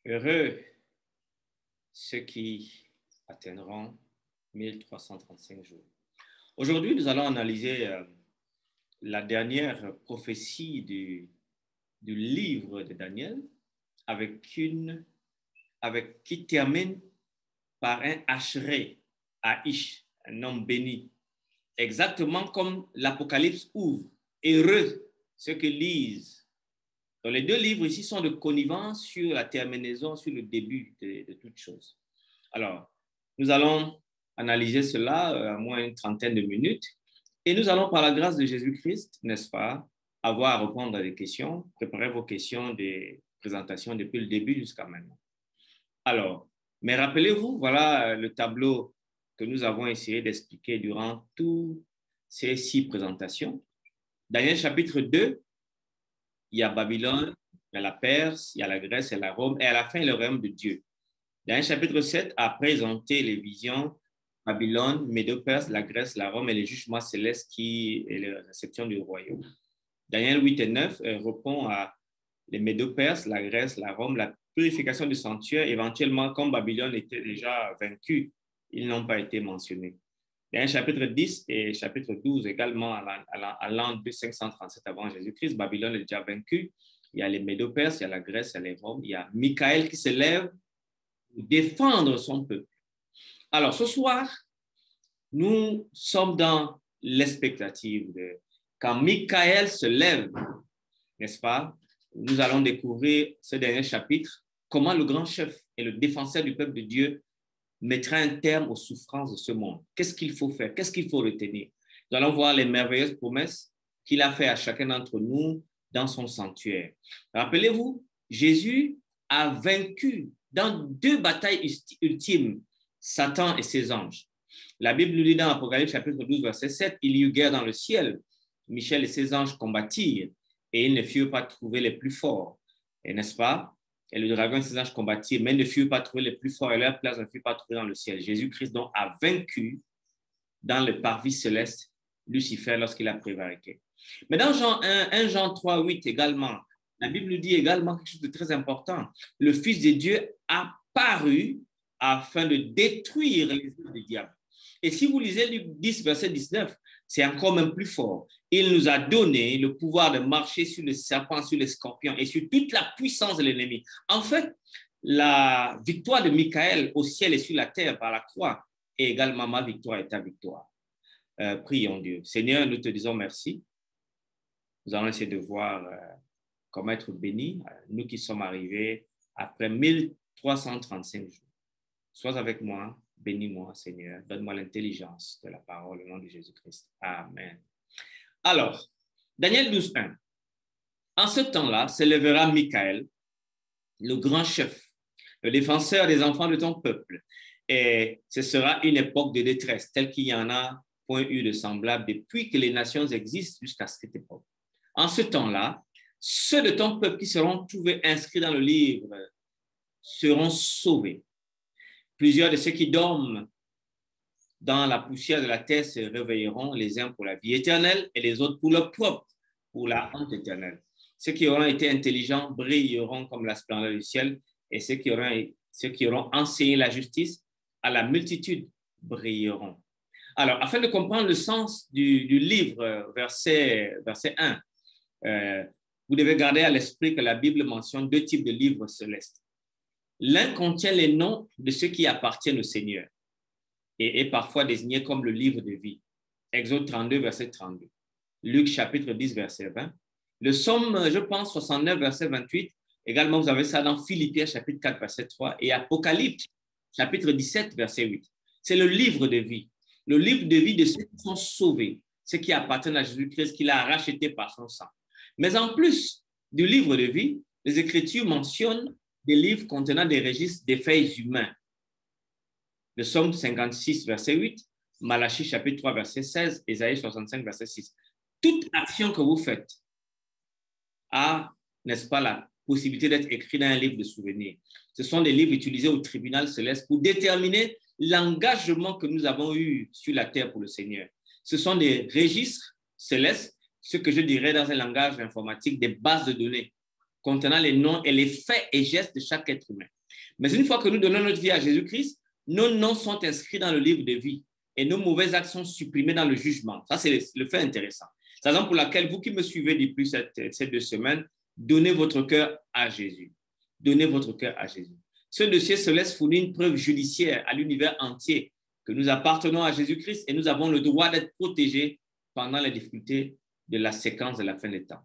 Heureux ceux qui atteindront 1335 jours. Aujourd'hui, nous allons analyser la dernière prophétie du livre de Daniel qui termine par un Ashré, Aish, un homme béni. Exactement comme l'Apocalypse ouvre. Heureux ceux qui lisent. Donc, les deux livres ici sont de connivence sur la terminaison, sur le début de toutes choses. Alors, nous allons analyser cela à moins une trentaine de minutes et nous allons, par la grâce de Jésus-Christ, n'est-ce pas, avoir à répondre à des questions. Préparez vos questions des présentations depuis le début jusqu'à maintenant. Alors, mais rappelez-vous, voilà le tableau que nous avons essayé d'expliquer durant toutes ces 6 présentations. Daniel chapitre 2, il y a Babylone, il y a la Perse, il y a la Grèce, il y a la Rome, et à la fin, le royaume de Dieu. Daniel chapitre 7 a présenté les visions Babylone, Médo-Perse, la Grèce, la Rome et les jugements célestes qui est la réception du royaume. Daniel 8 et 9 répond à les Médo-Perses, la Grèce, la Rome, la purification du sanctuaire, éventuellement, comme Babylone était déjà vaincue, ils n'ont pas été mentionnés. Daniel chapitre 10 et chapitre 12 également, à l'an 537 avant Jésus-Christ, Babylone est déjà vaincue. Il y a les Médo-Perses, il y a la Grèce, il y a les Roms, il y a Michael qui se lève pour défendre son peuple. Alors, ce soir, nous sommes dans l'expectative de quand Michael se lève, n'est-ce pas? Nous allons découvrir ce dernier chapitre, comment le grand chef et le défenseur du peuple de Dieu mettra un terme aux souffrances de ce monde. Qu'est-ce qu'il faut faire? Qu'est-ce qu'il faut retenir? Nous allons voir les merveilleuses promesses qu'il a faites à chacun d'entre nous dans son sanctuaire. Rappelez-vous, Jésus a vaincu dans 2 batailles ultimes, Satan et ses anges. La Bible nous dit dans Apocalypse chapitre 12, verset 7, il y eut guerre dans le ciel. Michel et ses anges combattirent et ils ne furent pas trouvés les plus forts. Et n'est-ce pas? Et le dragon et ses anges combattirent, mais ne furent pas trouvés les plus forts et leur place ne fut pas trouvée dans le ciel. Jésus-Christ donc a vaincu dans le parvis céleste Lucifer lorsqu'il a prévariqué. Mais dans Jean 1 Jean 3, 8 également, la Bible nous dit également quelque chose de très important. Le Fils de Dieu a paru afin de détruire les œuvres du diable. Et si vous lisez Luc 10, verset 19, c'est encore même plus fort. Il nous a donné le pouvoir de marcher sur les serpents, sur les scorpions et sur toute la puissance de l'ennemi. En fait, la victoire de Michael au ciel et sur la terre par la croix est également ma victoire et ta victoire. Prions Dieu. Seigneur, nous te disons merci. Nous allons essayer de voir comment être bénis, nous qui sommes arrivés après 1335 jours. Sois avec moi. Bénis-moi, Seigneur. Donne-moi l'intelligence de la parole au nom de Jésus-Christ. Amen. Alors, Daniel 12, 1. En ce temps-là, s'élèvera Michael, le grand chef, le défenseur des enfants de ton peuple. Et ce sera une époque de détresse, telle qu'il n'y en a point eu de semblable depuis que les nations existent jusqu'à cette époque. En ce temps-là, ceux de ton peuple qui seront trouvés inscrits dans le livre seront sauvés. Plusieurs de ceux qui dorment dans la poussière de la terre se réveilleront, les uns pour la vie éternelle et les autres pour leur propre, pour la honte éternelle. Ceux qui auront été intelligents brilleront comme la splendeur du ciel et ceux qui auront enseigné la justice à la multitude brilleront. Alors, afin de comprendre le sens du livre, verset 1, vous devez garder à l'esprit que la Bible mentionne 2 types de livres célestes. L'un contient les noms de ceux qui appartiennent au Seigneur et est parfois désigné comme le livre de vie. Exode 32, verset 32. Luc chapitre 10, verset 20. Le psaume, je pense, 69, verset 28. Également, vous avez ça dans Philippiens chapitre 4, verset 3 et Apocalypse chapitre 17, verset 8. C'est le livre de vie. Le livre de vie de ceux qui sont sauvés, ceux qui appartiennent à Jésus-Christ, qu'il a racheté par son sang. Mais en plus du livre de vie, les Écritures mentionnent des livres contenant des registres des faits humains. Le psaume 56, verset 8, Malachie, chapitre 3, verset 16, Ésaïe 65, verset 6. Toute action que vous faites a, n'est-ce pas, la possibilité d'être écrite dans un livre de souvenirs. Ce sont des livres utilisés au tribunal céleste pour déterminer l'engagement que nous avons eu sur la terre pour le Seigneur. Ce sont des registres célestes ce que je dirais dans un langage informatique, des bases de données contenant les noms et les faits et gestes de chaque être humain. Mais une fois que nous donnons notre vie à Jésus-Christ, nos noms sont inscrits dans le livre de vie et nos mauvaises actes sont supprimées dans le jugement. Ça, c'est le fait intéressant. C'est la raison pour laquelle vous qui me suivez depuis ces 2 semaines, donnez votre cœur à Jésus. Donnez votre cœur à Jésus. Ce dossier se laisse fournir une preuve judiciaire à l'univers entier que nous appartenons à Jésus-Christ et nous avons le droit d'être protégés pendant les difficultés de la séquence de la fin des temps.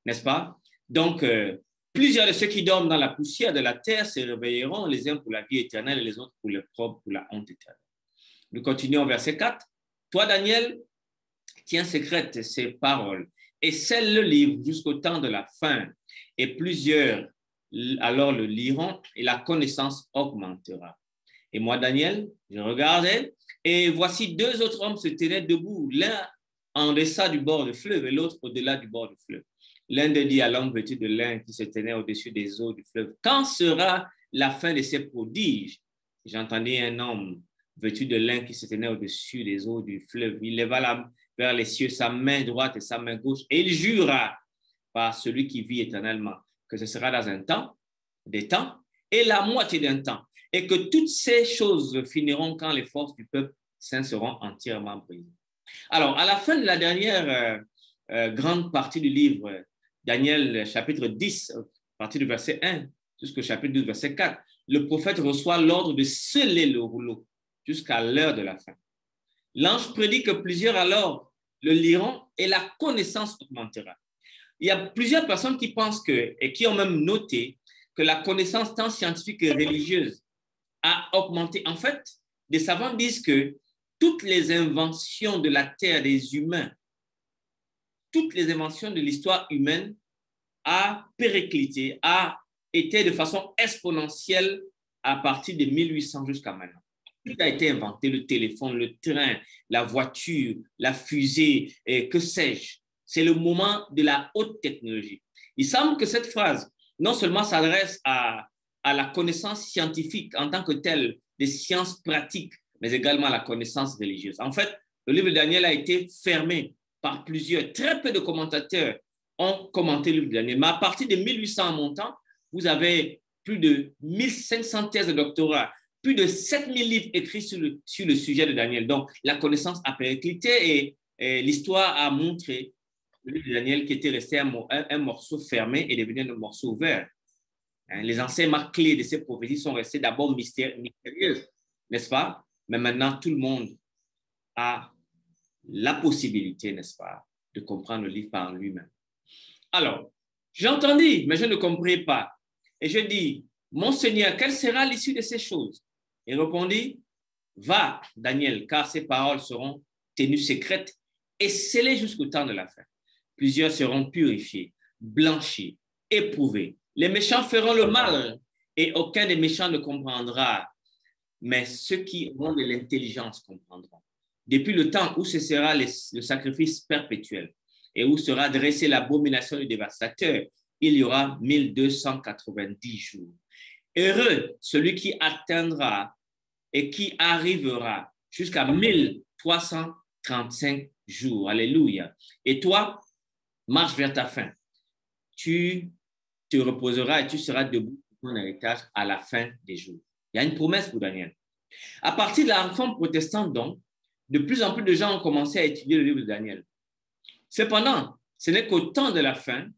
N'est-ce pas? Donc, plusieurs de ceux qui dorment dans la poussière de la terre se réveilleront, les uns pour la vie éternelle et les autres pour l'opprobre, pour la honte éternelle. Nous continuons au verset 4. Toi, Daniel, tiens secrètes ces paroles et scelle le livre jusqu'au temps de la fin. Et plusieurs alors le liront et la connaissance augmentera. Et moi, Daniel, je regardais et voici 2 autres hommes se tenaient debout, l'un en deçà du bord du fleuve et l'autre au-delà du bord du fleuve. L'un d'eux dit à l'homme vêtu de lin qui se tenait au-dessus des eaux du fleuve, quand sera la fin de ces prodiges? J'entendis un homme vêtu de lin qui se tenait au-dessus des eaux du fleuve. Il leva vers les cieux sa main droite et sa main gauche et il jura par celui qui vit éternellement que ce sera dans un temps, des temps et la moitié d'un temps et que toutes ces choses finiront quand les forces du peuple saint seront entièrement brisées. Alors, à la fin de la dernière grande partie du livre, Daniel chapitre 10, à partir du verset 1 jusqu'au chapitre 12, verset 4, le prophète reçoit l'ordre de sceller le rouleau jusqu'à l'heure de la fin. L'ange prédit que plusieurs alors le liront et la connaissance augmentera. Il y a plusieurs personnes qui pensent et qui ont même noté que la connaissance tant scientifique que religieuse a augmenté. En fait, des savants disent que toutes les inventions de la terre des humains, toutes les inventions de l'histoire humaine a périclité, a été de façon exponentielle à partir de 1800 jusqu'à maintenant. Tout a été inventé, le téléphone, le train, la voiture, la fusée, et que sais-je. C'est le moment de la haute technologie. Il semble que cette phrase, non seulement s'adresse à la connaissance scientifique en tant que telle, des sciences pratiques, mais également à la connaissance religieuse. En fait, le livre de Daniel a été fermé par plusieurs. Très peu de commentateurs ont commenté le livre de Daniel. Mais à partir de 1800 en montant, vous avez plus de 1500 thèses de doctorat, plus de 7000 livres écrits sur le sujet de Daniel. Donc, la connaissance a périclité et l'histoire a montré le livre de Daniel qui était resté un morceau fermé et devenu un morceau ouvert. Les enseignements clés de ces prophéties sont restés d'abord mystérieuses, n'est-ce pas? Mais maintenant, tout le monde a la possibilité, n'est-ce pas, de comprendre le livre par lui-même. Alors, j'ai entendu, mais je ne compris pas. Et je dis, mon Seigneur, quelle sera l'issue de ces choses? Il répondit, va, Daniel, car ces paroles seront tenues secrètes et scellées jusqu'au temps de la fin. Plusieurs seront purifiés, blanchis, éprouvés. Les méchants feront le mal et aucun des méchants ne comprendra, mais ceux qui auront de l'intelligence comprendront. Depuis le temps où cessera le sacrifice perpétuel et où sera dressée l'abomination du dévastateur, il y aura 1290 jours. Heureux celui qui atteindra et qui arrivera jusqu'à 1335 jours. Alléluia. Et toi, marche vers ta fin. Tu te reposeras et tu seras debout pour ton héritage à la fin des jours. Il y a une promesse pour Daniel. À partir de la réforme protestante, donc, de plus en plus de gens ont commencé à étudier le livre de Daniel. Cependant, ce n'est qu'au temps de la fin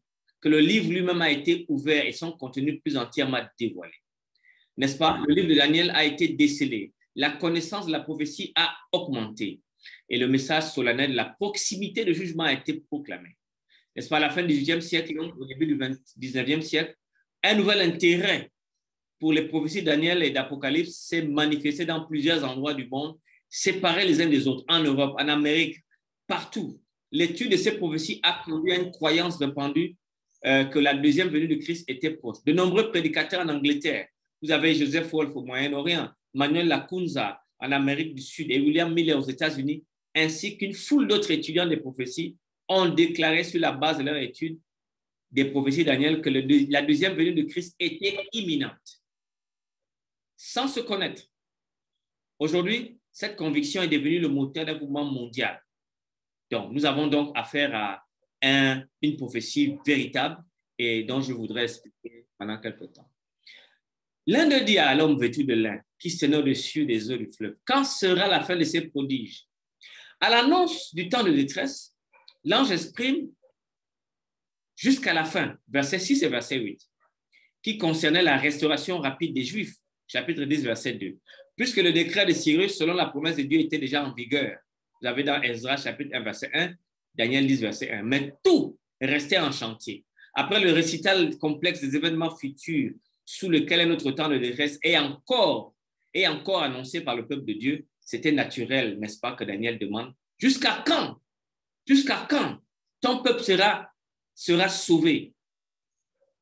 que le livre lui-même a été ouvert et son contenu plus entièrement dévoilé. N'est-ce pas? Le livre de Daniel a été décelé. La connaissance de la prophétie a augmenté. Et le message solennel de la proximité de jugement a été proclamé. N'est-ce pas? À la fin du XVIIIe siècle, donc au début du XIXe siècle, un nouvel intérêt pour les prophéties de Daniel et d'Apocalypse s'est manifesté dans plusieurs endroits du monde, séparés les uns des autres, en Europe, en Amérique, partout. L'étude de ces prophéties a conduit à une croyance répandue que la deuxième venue de Christ était proche. De nombreux prédicateurs en Angleterre, vous avez Joseph Wolf au Moyen-Orient, Manuel Lacunza en Amérique du Sud et William Miller aux États-Unis, ainsi qu'une foule d'autres étudiants des prophéties ont déclaré sur la base de leur étude des prophéties de Daniel que la deuxième venue de Christ était imminente, sans se connaître. Aujourd'hui, cette conviction est devenue le moteur d'un mouvement mondial. Donc, nous avons donc affaire une prophétie véritable et dont je voudrais expliquer pendant quelques temps. L'un d'eux dit à l'homme vêtu de lin, qui se tenait au-dessus des eaux du fleuve, quand sera la fin de ces prodiges? À l'annonce du temps de détresse, l'ange exprime jusqu'à la fin, verset 6 et verset 8, qui concernait la restauration rapide des Juifs, chapitre 10, verset 2. Puisque le décret de Cyrus, selon la promesse de Dieu, était déjà en vigueur. Vous avez dans Ezra, chapitre 1, verset 1, Daniel 10, verset 1. Mais tout restait en chantier. Après le récital complexe des événements futurs sous lequel notre temps de détresse est encore annoncé par le peuple de Dieu, c'était naturel, n'est-ce pas, que Daniel demande, jusqu'à quand? Jusqu'à quand ton peuple sera sauvé,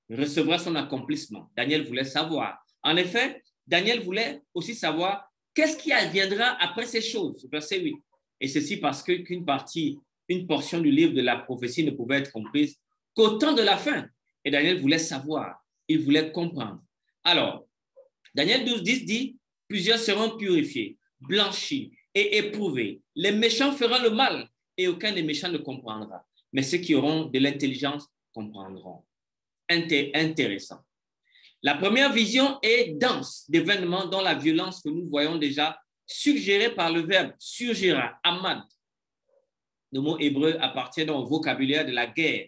recevra son accomplissement? Daniel voulait savoir. En effet, Daniel voulait aussi savoir qu'est-ce qui adviendra après ces choses, verset 8. Et ceci parce qu'une portion du livre de la prophétie ne pouvait être comprise qu'au temps de la fin. Et Daniel voulait savoir, il voulait comprendre. Alors, Daniel 12:10 dit, plusieurs seront purifiés, blanchis et éprouvés. Les méchants feront le mal et aucun des méchants ne comprendra. Mais ceux qui auront de l'intelligence comprendront. Intéressant. La première vision est dense d'événements dont la violence que nous voyons déjà suggérée par le verbe surgira, amad. Le mot hébreu appartient au vocabulaire de la guerre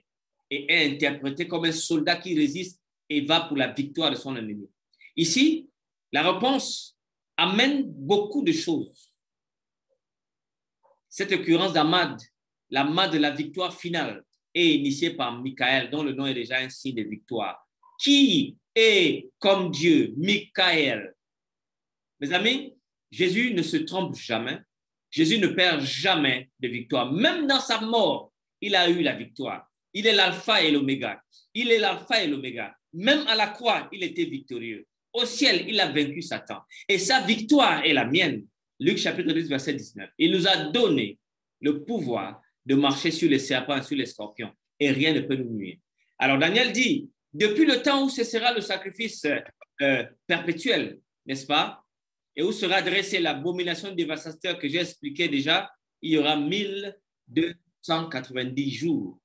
et est interprété comme un soldat qui résiste et va pour la victoire de son ennemi. Ici, la réponse amène beaucoup de choses. Cette occurrence d'amad, l'amad de la victoire finale, est initiée par Michael, dont le nom est déjà un signe de victoire. Qui est comme Dieu, Michael? Mes amis, Jésus ne se trompe jamais. Jésus ne perd jamais de victoire. Même dans sa mort, il a eu la victoire. Il est l'alpha et l'oméga. Il est l'alpha et l'oméga. Même à la croix, il était victorieux. Au ciel, il a vaincu Satan. Et sa victoire est la mienne. Luc chapitre 10, verset 19. Il nous a donné le pouvoir de marcher sur les serpents et sur les scorpions. Et rien ne peut nous nuire. Alors Daniel dit, depuis le temps où cessera le sacrifice perpétuel, n'est-ce pas? Et où sera dressée l'abomination dévastateur que j'ai expliqué déjà, il y aura 1290 jours.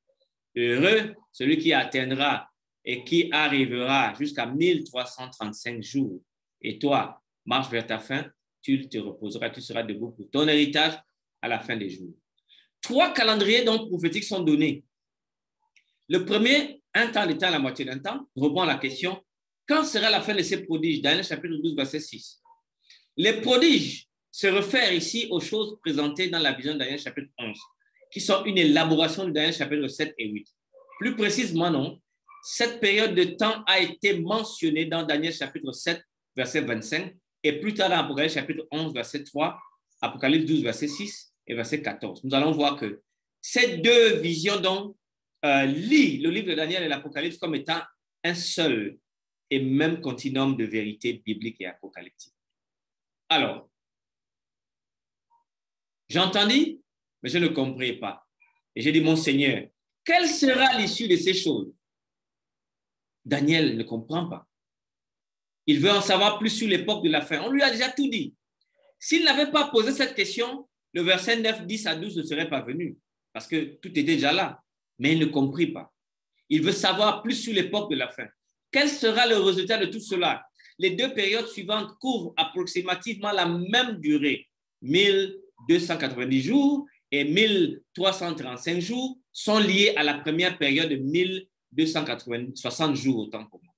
Heureux celui qui atteindra et qui arrivera jusqu'à 1335 jours. Et toi, marche vers ta fin, tu te reposeras, tu seras debout pour ton héritage à la fin des jours. 3 calendriers donc prophétiques sont donnés. Le premier, un temps d'étant, la moitié d'un temps, répond à la question, quand sera la fin de ces prodiges? Daniel chapitre 12, verset 6. Les prodiges se réfèrent ici aux choses présentées dans la vision de Daniel chapitre 11, qui sont une élaboration de Daniel chapitre 7 et 8. Plus précisément, non, cette période de temps a été mentionnée dans Daniel chapitre 7, verset 25, et plus tard dans Apocalypse chapitre 11, verset 3, Apocalypse 12, verset 6 et verset 14. Nous allons voir que ces deux visions donc lient le livre de Daniel et l'Apocalypse comme étant un seul et même continuum de vérité biblique et apocalyptique. Alors, j'entendis, mais je ne compris pas. Et j'ai dit, mon Seigneur, quelle sera l'issue de ces choses? Daniel ne comprend pas. Il veut en savoir plus sur l'époque de la fin. On lui a déjà tout dit. S'il n'avait pas posé cette question, le verset 9, 10 à 12 ne serait pas venu, parce que tout était déjà là. Mais il ne comprit pas. Il veut savoir plus sur l'époque de la fin. Quel sera le résultat de tout cela? Les deux périodes suivantes couvrent approximativement la même durée. 1290 jours et 1335 jours sont liés à la première période de 1260 jours, autant pour moi.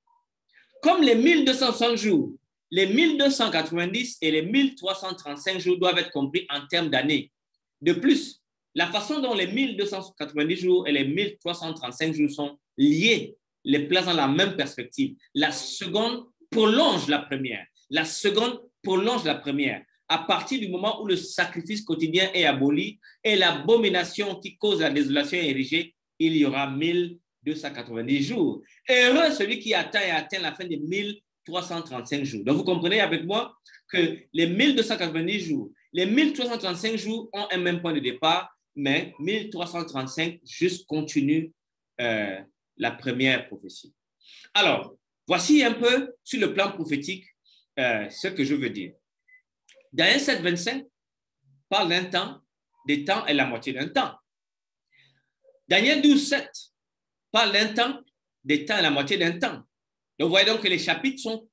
Comme les 1260 jours, les 1290 et les 1335 jours doivent être compris en termes d'années. De plus, la façon dont les 1290 jours et les 1335 jours sont liés les place dans la même perspective. La seconde prolonge la première. La seconde prolonge la première. À partir du moment où le sacrifice quotidien est aboli et l'abomination qui cause la désolation est érigée, il y aura 1290 jours. Heureux celui qui atteint la fin des 1335 jours. Donc, vous comprenez avec moi que les 1290 jours, les 1335 jours ont un même point de départ, mais 1335 juste continue la première prophétie. Alors, voici un peu sur le plan prophétique ce que je veux dire. Daniel 7, 25 parle d'un temps, des temps et la moitié d'un temps. Daniel 12, 7 parle d'un temps, des temps et la moitié d'un temps. Donc, vous voyez donc que les chapitres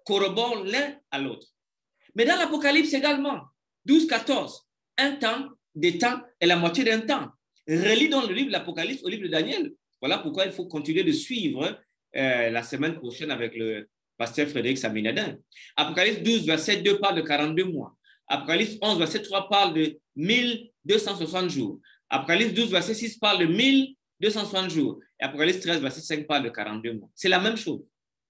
corroborent l'un à l'autre. Mais dans l'Apocalypse également, 12, 14, un temps, des temps et la moitié d'un temps. Relis dans le livre de l'Apocalypse au livre de Daniel. Voilà pourquoi il faut continuer de suivre la semaine prochaine avec le pasteur Frédéric Saminadin. Apocalypse 12, verset 2 parle de 42 mois. Apocalypse 11, verset 3 parle de 1260 jours. Apocalypse 12, verset 6 parle de 1260 jours. Et Apocalypse 13, verset 5 parle de 42 mois. C'est la même chose.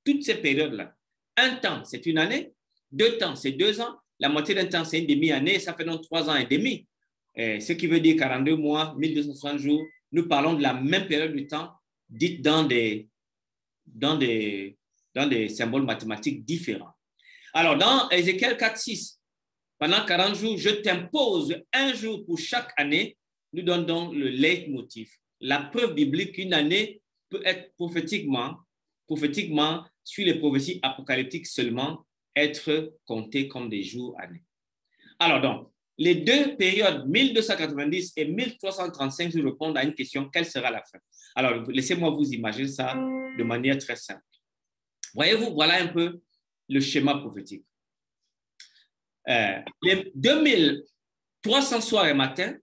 Toutes ces périodes-là. Un temps, c'est une année. 2 temps, c'est 2 ans. La moitié d'un temps, c'est une demi-année. Ça fait donc 3 ans et demi. Ce qui veut dire 42 mois, 1260 jours. Nous parlons de la même période de temps, dite dans des symboles mathématiques différents. Alors, dans Ézéchiel 4, 6, pendant 40 jours, je t'impose un jour pour chaque année. Nous donnons donc le leitmotiv. La preuve biblique qu'une année peut être prophétiquement, sur les prophéties apocalyptiques seulement, être comptée comme des jours années. Alors donc, les deux périodes 1290 et 1335 jours répondent à une question: quelle sera la fin? Alors, laissez-moi vous imaginer ça de manière très simple. Voyez-vous, voilà un peu le schéma prophétique. Les 2300 soirs et matins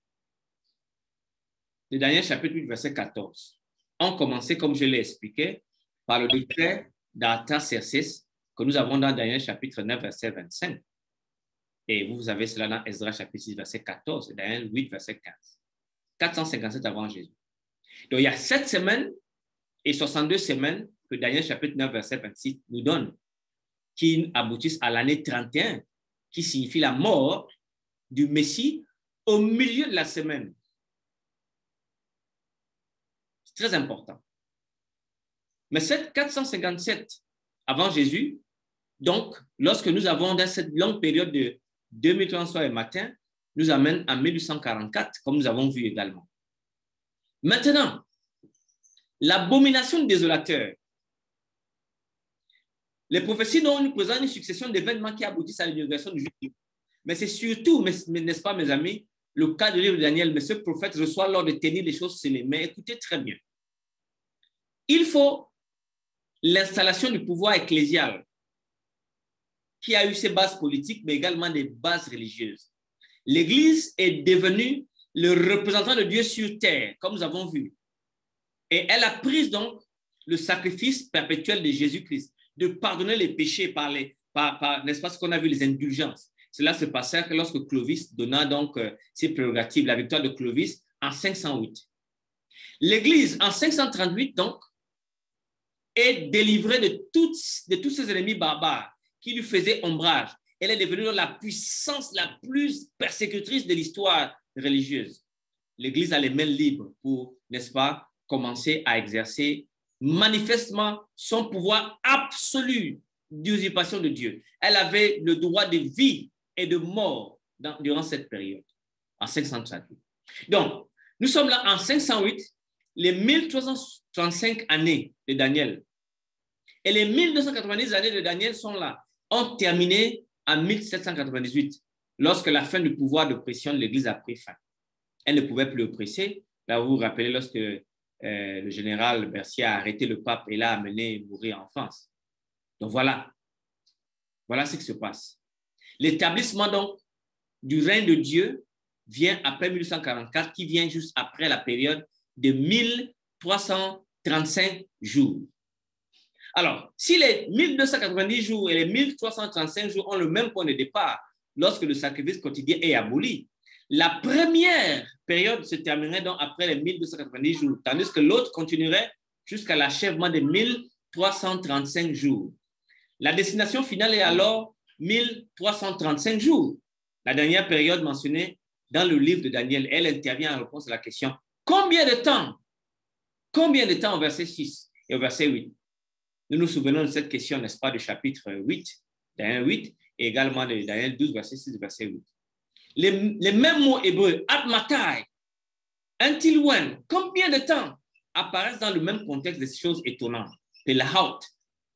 de Daniel chapitre 8, verset 14, ont commencé, comme je l'ai expliqué, par le décret d'Artaxerxès que nous avons dans Daniel chapitre 9, verset 25. Et vous avez cela dans Esdras chapitre 6, verset 14 et Daniel 8, verset 15. 457 avant Jésus. Donc, il y a 7 semaines et 62 semaines que Daniel chapitre 9, verset 26 nous donne, qui aboutissent à l'année 31, qui signifie la mort du Messie au milieu de la semaine. C'est très important. Mais cette 457 avant Jésus, donc, lorsque nous avons dans cette longue période de 2300 soirs et matins, nous amène à 1844, comme nous avons vu également. Maintenant, l'abomination désolataire. Les prophéties nous présentent une succession d'événements qui aboutissent à l'inauguration du juge. Mais c'est surtout, n'est-ce pas, mes amis, le cas du livre de Daniel. Mais ce prophète reçoit l'ordre de tenir les choses sur les mains. Écoutez très bien. Il faut l'installation du pouvoir ecclésial qui a eu ses bases politiques, mais également des bases religieuses. L'Église est devenue le représentant de Dieu sur terre, comme nous avons vu. Et elle a pris donc le sacrifice perpétuel de Jésus-Christ, de pardonner les péchés par n'est-ce pas ce qu'on a vu, les indulgences. Cela se passait lorsque Clovis donna donc ses prérogatives, la victoire de Clovis en 508. L'Église, en 538, donc, est délivrée de tous ses ennemis barbares qui lui faisaient ombrage. Elle est devenue la puissance la plus persécutrice de l'histoire religieuse. L'Église a les mains libres pour, n'est-ce pas, commencer à exercer manifestement son pouvoir absolu d'usurpation de Dieu. Elle avait le droit de vie et de mort durant cette période, en 538. Donc, nous sommes là en 508, les 1335 années de Daniel et les 1290 années de Daniel sont là, ont terminé en 1798, lorsque la fin du pouvoir d'oppression de l'Église a pris fin. Elle ne pouvait plus oppresser. Là, vous vous rappelez, lorsque le général Berthier a arrêté le pape et l'a amené mourir en France. Donc voilà ce qui se passe. L'établissement donc du règne de Dieu vient après 1844, qui vient juste après la période de 1335 jours. Alors, si les 1290 jours et les 1335 jours ont le même point de départ lorsque le sacrifice quotidien est aboli, la première période se terminerait donc après les 1290 jours, tandis que l'autre continuerait jusqu'à l'achèvement des 1335 jours. La destination finale est alors 1335 jours. La dernière période mentionnée dans le livre de Daniel, elle intervient en réponse à la question: combien de temps? Combien de temps au verset 6 et au verset 8? Nous nous souvenons de cette question, n'est-ce pas, du chapitre 8, Daniel 8, et également de Daniel 12, verset 6 et verset 8. Les mêmes mots hébreux, atmatai, until when, combien de temps, apparaissent dans le même contexte des choses étonnantes. Pelahaut,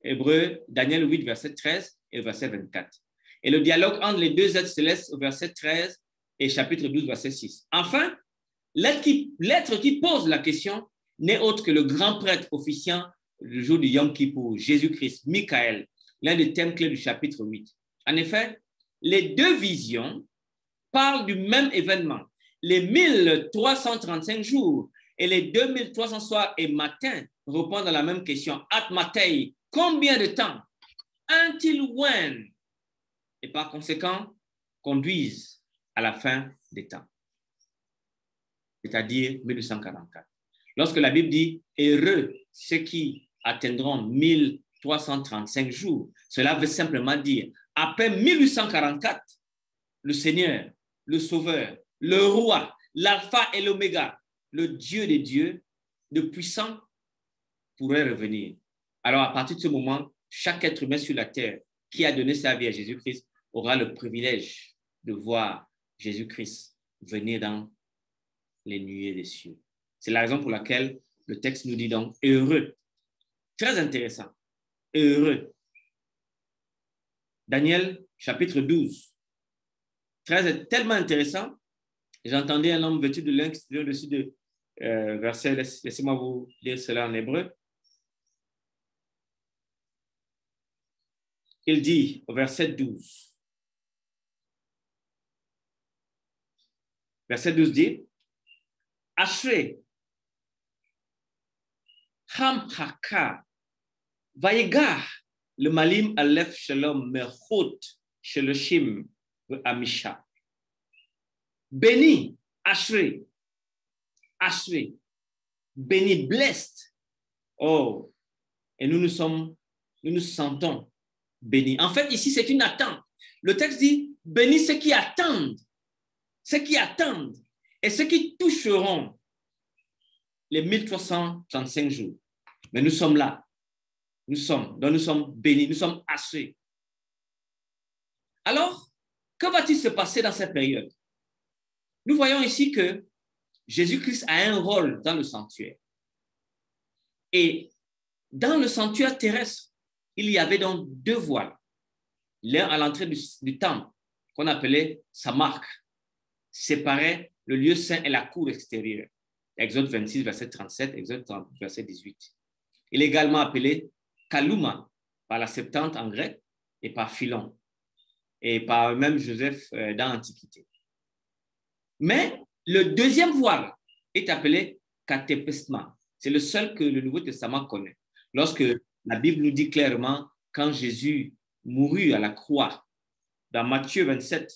hébreu, Daniel 8, verset 13 et verset 24. Et le dialogue entre les deux êtres célestes au verset 13 et chapitre 12, verset 6. Enfin, L'être qui pose la question n'est autre que le grand prêtre officiant le jour du Yom Kippour, Jésus-Christ, Michael, l'un des thèmes clés du chapitre 8. En effet, les deux visions parlent du même événement. Les 1335 jours et les 2300 soirs et matins répondent à la même question. At Matei, combien de temps? Until when? Et par conséquent, conduisent à la fin des temps, c'est-à-dire 1844. Lorsque la Bible dit « heureux ceux qui atteindront 1335 jours », cela veut simplement dire après 1844, le Seigneur, le Sauveur, le Roi, l'Alpha et l'Oméga, le Dieu des dieux, le puissant, pourrait revenir. Alors à partir de ce moment, chaque être humain sur la terre qui a donné sa vie à Jésus-Christ aura le privilège de voir Jésus-Christ venir dans les nuées des cieux. C'est la raison pour laquelle le texte nous dit donc heureux. Très intéressant. Heureux. Daniel, chapitre 12. Tellement intéressant. J'entendais un homme vêtu de lin qui se au-dessus de verset. Laissez-moi vous lire cela en hébreu. Il dit au verset 12. Verset 12 dit Ashrei Ham Haka Vaïgar le Malim Aleph Shalom Merchot Sheloshim Amisha. Béni, Ashrei, Ashrei, béni, blessed. Oh, et nous nous sentons bénis. En fait, ici, c'est une attente. Le texte dit béni ceux qui attendent et ceux qui toucheront les 1335 jours. Mais nous sommes là. Nous sommes bénis, nous sommes assurés. Alors, que va-t-il se passer dans cette période? Nous voyons ici que Jésus-Christ a un rôle dans le sanctuaire. Et dans le sanctuaire terrestre, il y avait donc deux voiles. L'un à l'entrée du temple, qu'on appelait sa marque, séparait le lieu saint et la cour extérieure. Exode 26, verset 37, Exode 30, verset 18. Il est également appelé Kaluma, par la Septante en grec, et par Philon, et par même Joseph dans l'Antiquité. Mais le deuxième voile est appelé Katepesma. C'est le seul que le Nouveau Testament connaît. Lorsque la Bible nous dit clairement, quand Jésus mourut à la croix, dans Matthieu 27,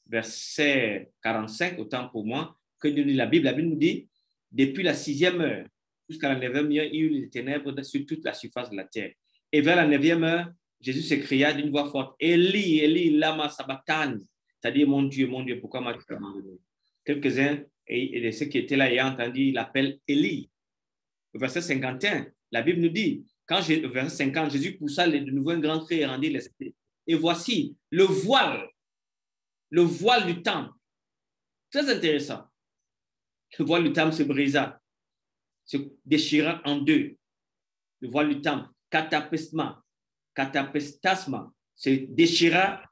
verset 45, autant pour moi, que nous dit la Bible nous dit, depuis la 6e heure jusqu'à la 9e heure, il y eut des ténèbres sur toute la surface de la terre. Et vers la 9e heure, Jésus s'écria d'une voix forte, Eli, Eli, lama sabachthani, c'est-à-dire, mon Dieu, pourquoi m'as-tu abandonné? Quelques-uns de ceux qui étaient là ayant entendu, il l'appelle Élie. Au verset 51, la Bible nous dit, au verset 50, Jésus poussa de nouveau un grand cri et rendit l'esprit. Et voici le voile du temple. Très intéressant. Le voile du temple se brisa, se déchira en deux. Le voile du temple, katapestasma, se déchira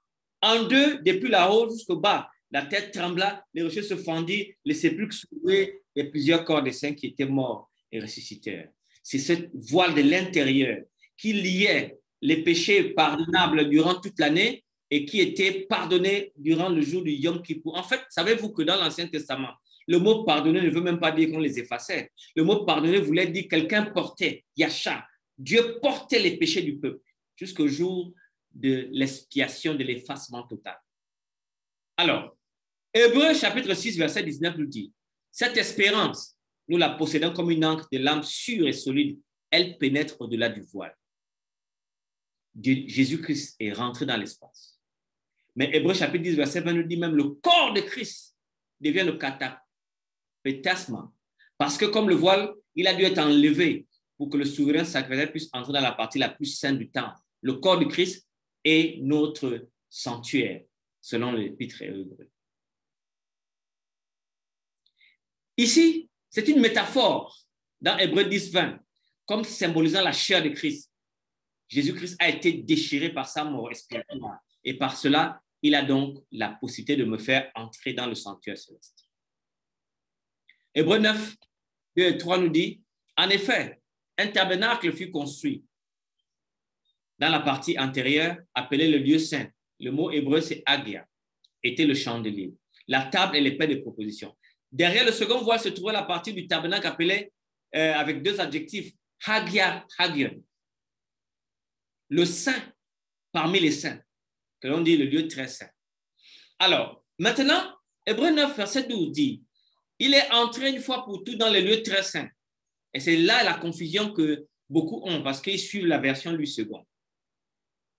en deux depuis la haut jusqu'au bas. La tête trembla, les rochers se fendirent, les sépulcres s'ouvrirent et plusieurs corps des saints qui étaient morts et ressuscitèrent. C'est cette voile de l'intérieur qui liait les péchés pardonnables durant toute l'année et qui étaient pardonnés durant le jour du Yom Kippour. En fait, savez-vous que dans l'Ancien Testament, le mot pardonner ne veut même pas dire qu'on les effaçait. Le mot pardonner voulait dire quelqu'un portait, Yasha. Dieu portait les péchés du peuple jusqu'au jour de l'expiation, de l'effacement total. Alors, Hébreux chapitre 6, verset 19 nous dit, cette espérance, nous la possédons comme une encre de l'âme sûre et solide. Elle pénètre au-delà du voile. Jésus-Christ est rentré dans l'espace. Mais Hébreux chapitre 10, verset 20 nous dit même le corps de Christ devient le katapétasma. Parce que comme le voile, il a dû être enlevé pour que le souverain sacrificateur puisse entrer dans la partie la plus sainte du temple. Le corps de Christ est notre sanctuaire, selon l'épître Hébreux. Ici, c'est une métaphore dans Hébreux 10, 20, comme symbolisant la chair de Christ. Jésus-Christ a été déchiré par sa mort expiatoire et par cela, il a donc la possibilité de me faire entrer dans le sanctuaire céleste. Hébreux 9, 2 et 3 nous dit, en effet, un tabernacle fut construit dans la partie antérieure, appelée le lieu saint. Le mot hébreu, c'est Hagia, était le chandelier. La table et les pains de proposition. Derrière le second voile se trouvait la partie du tabernacle appelée avec deux adjectifs, Hagia, Hagion. Le saint parmi les saints, que l'on dit le lieu très saint. Alors, maintenant, Hébreux 9, verset 12 dit, il est entré une fois pour toutes dans le lieu très saint. Et c'est là la confusion que beaucoup ont parce qu'ils suivent la version Louis II.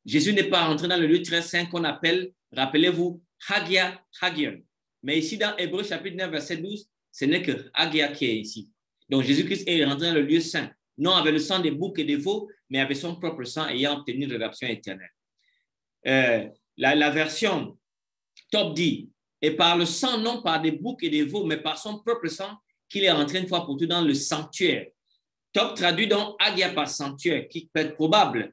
Jésus n'est pas entré dans le lieu très saint qu'on appelle, rappelez-vous, Hagia, Hagion. Mais ici, dans Hébreux chapitre 9, verset 12, ce n'est que Hagia qui est ici. Donc, Jésus-Christ est rentré dans le lieu saint, non avec le sang des boucs et des veaux, mais avec son propre sang ayant obtenu une rédemption éternelle. La version Top dit, et par le sang, non par des boucs et des veaux, mais par son propre sang, qu'il est rentré une fois pour toutes dans le sanctuaire. Top traduit donc Hagia par sanctuaire, qui peut être probable.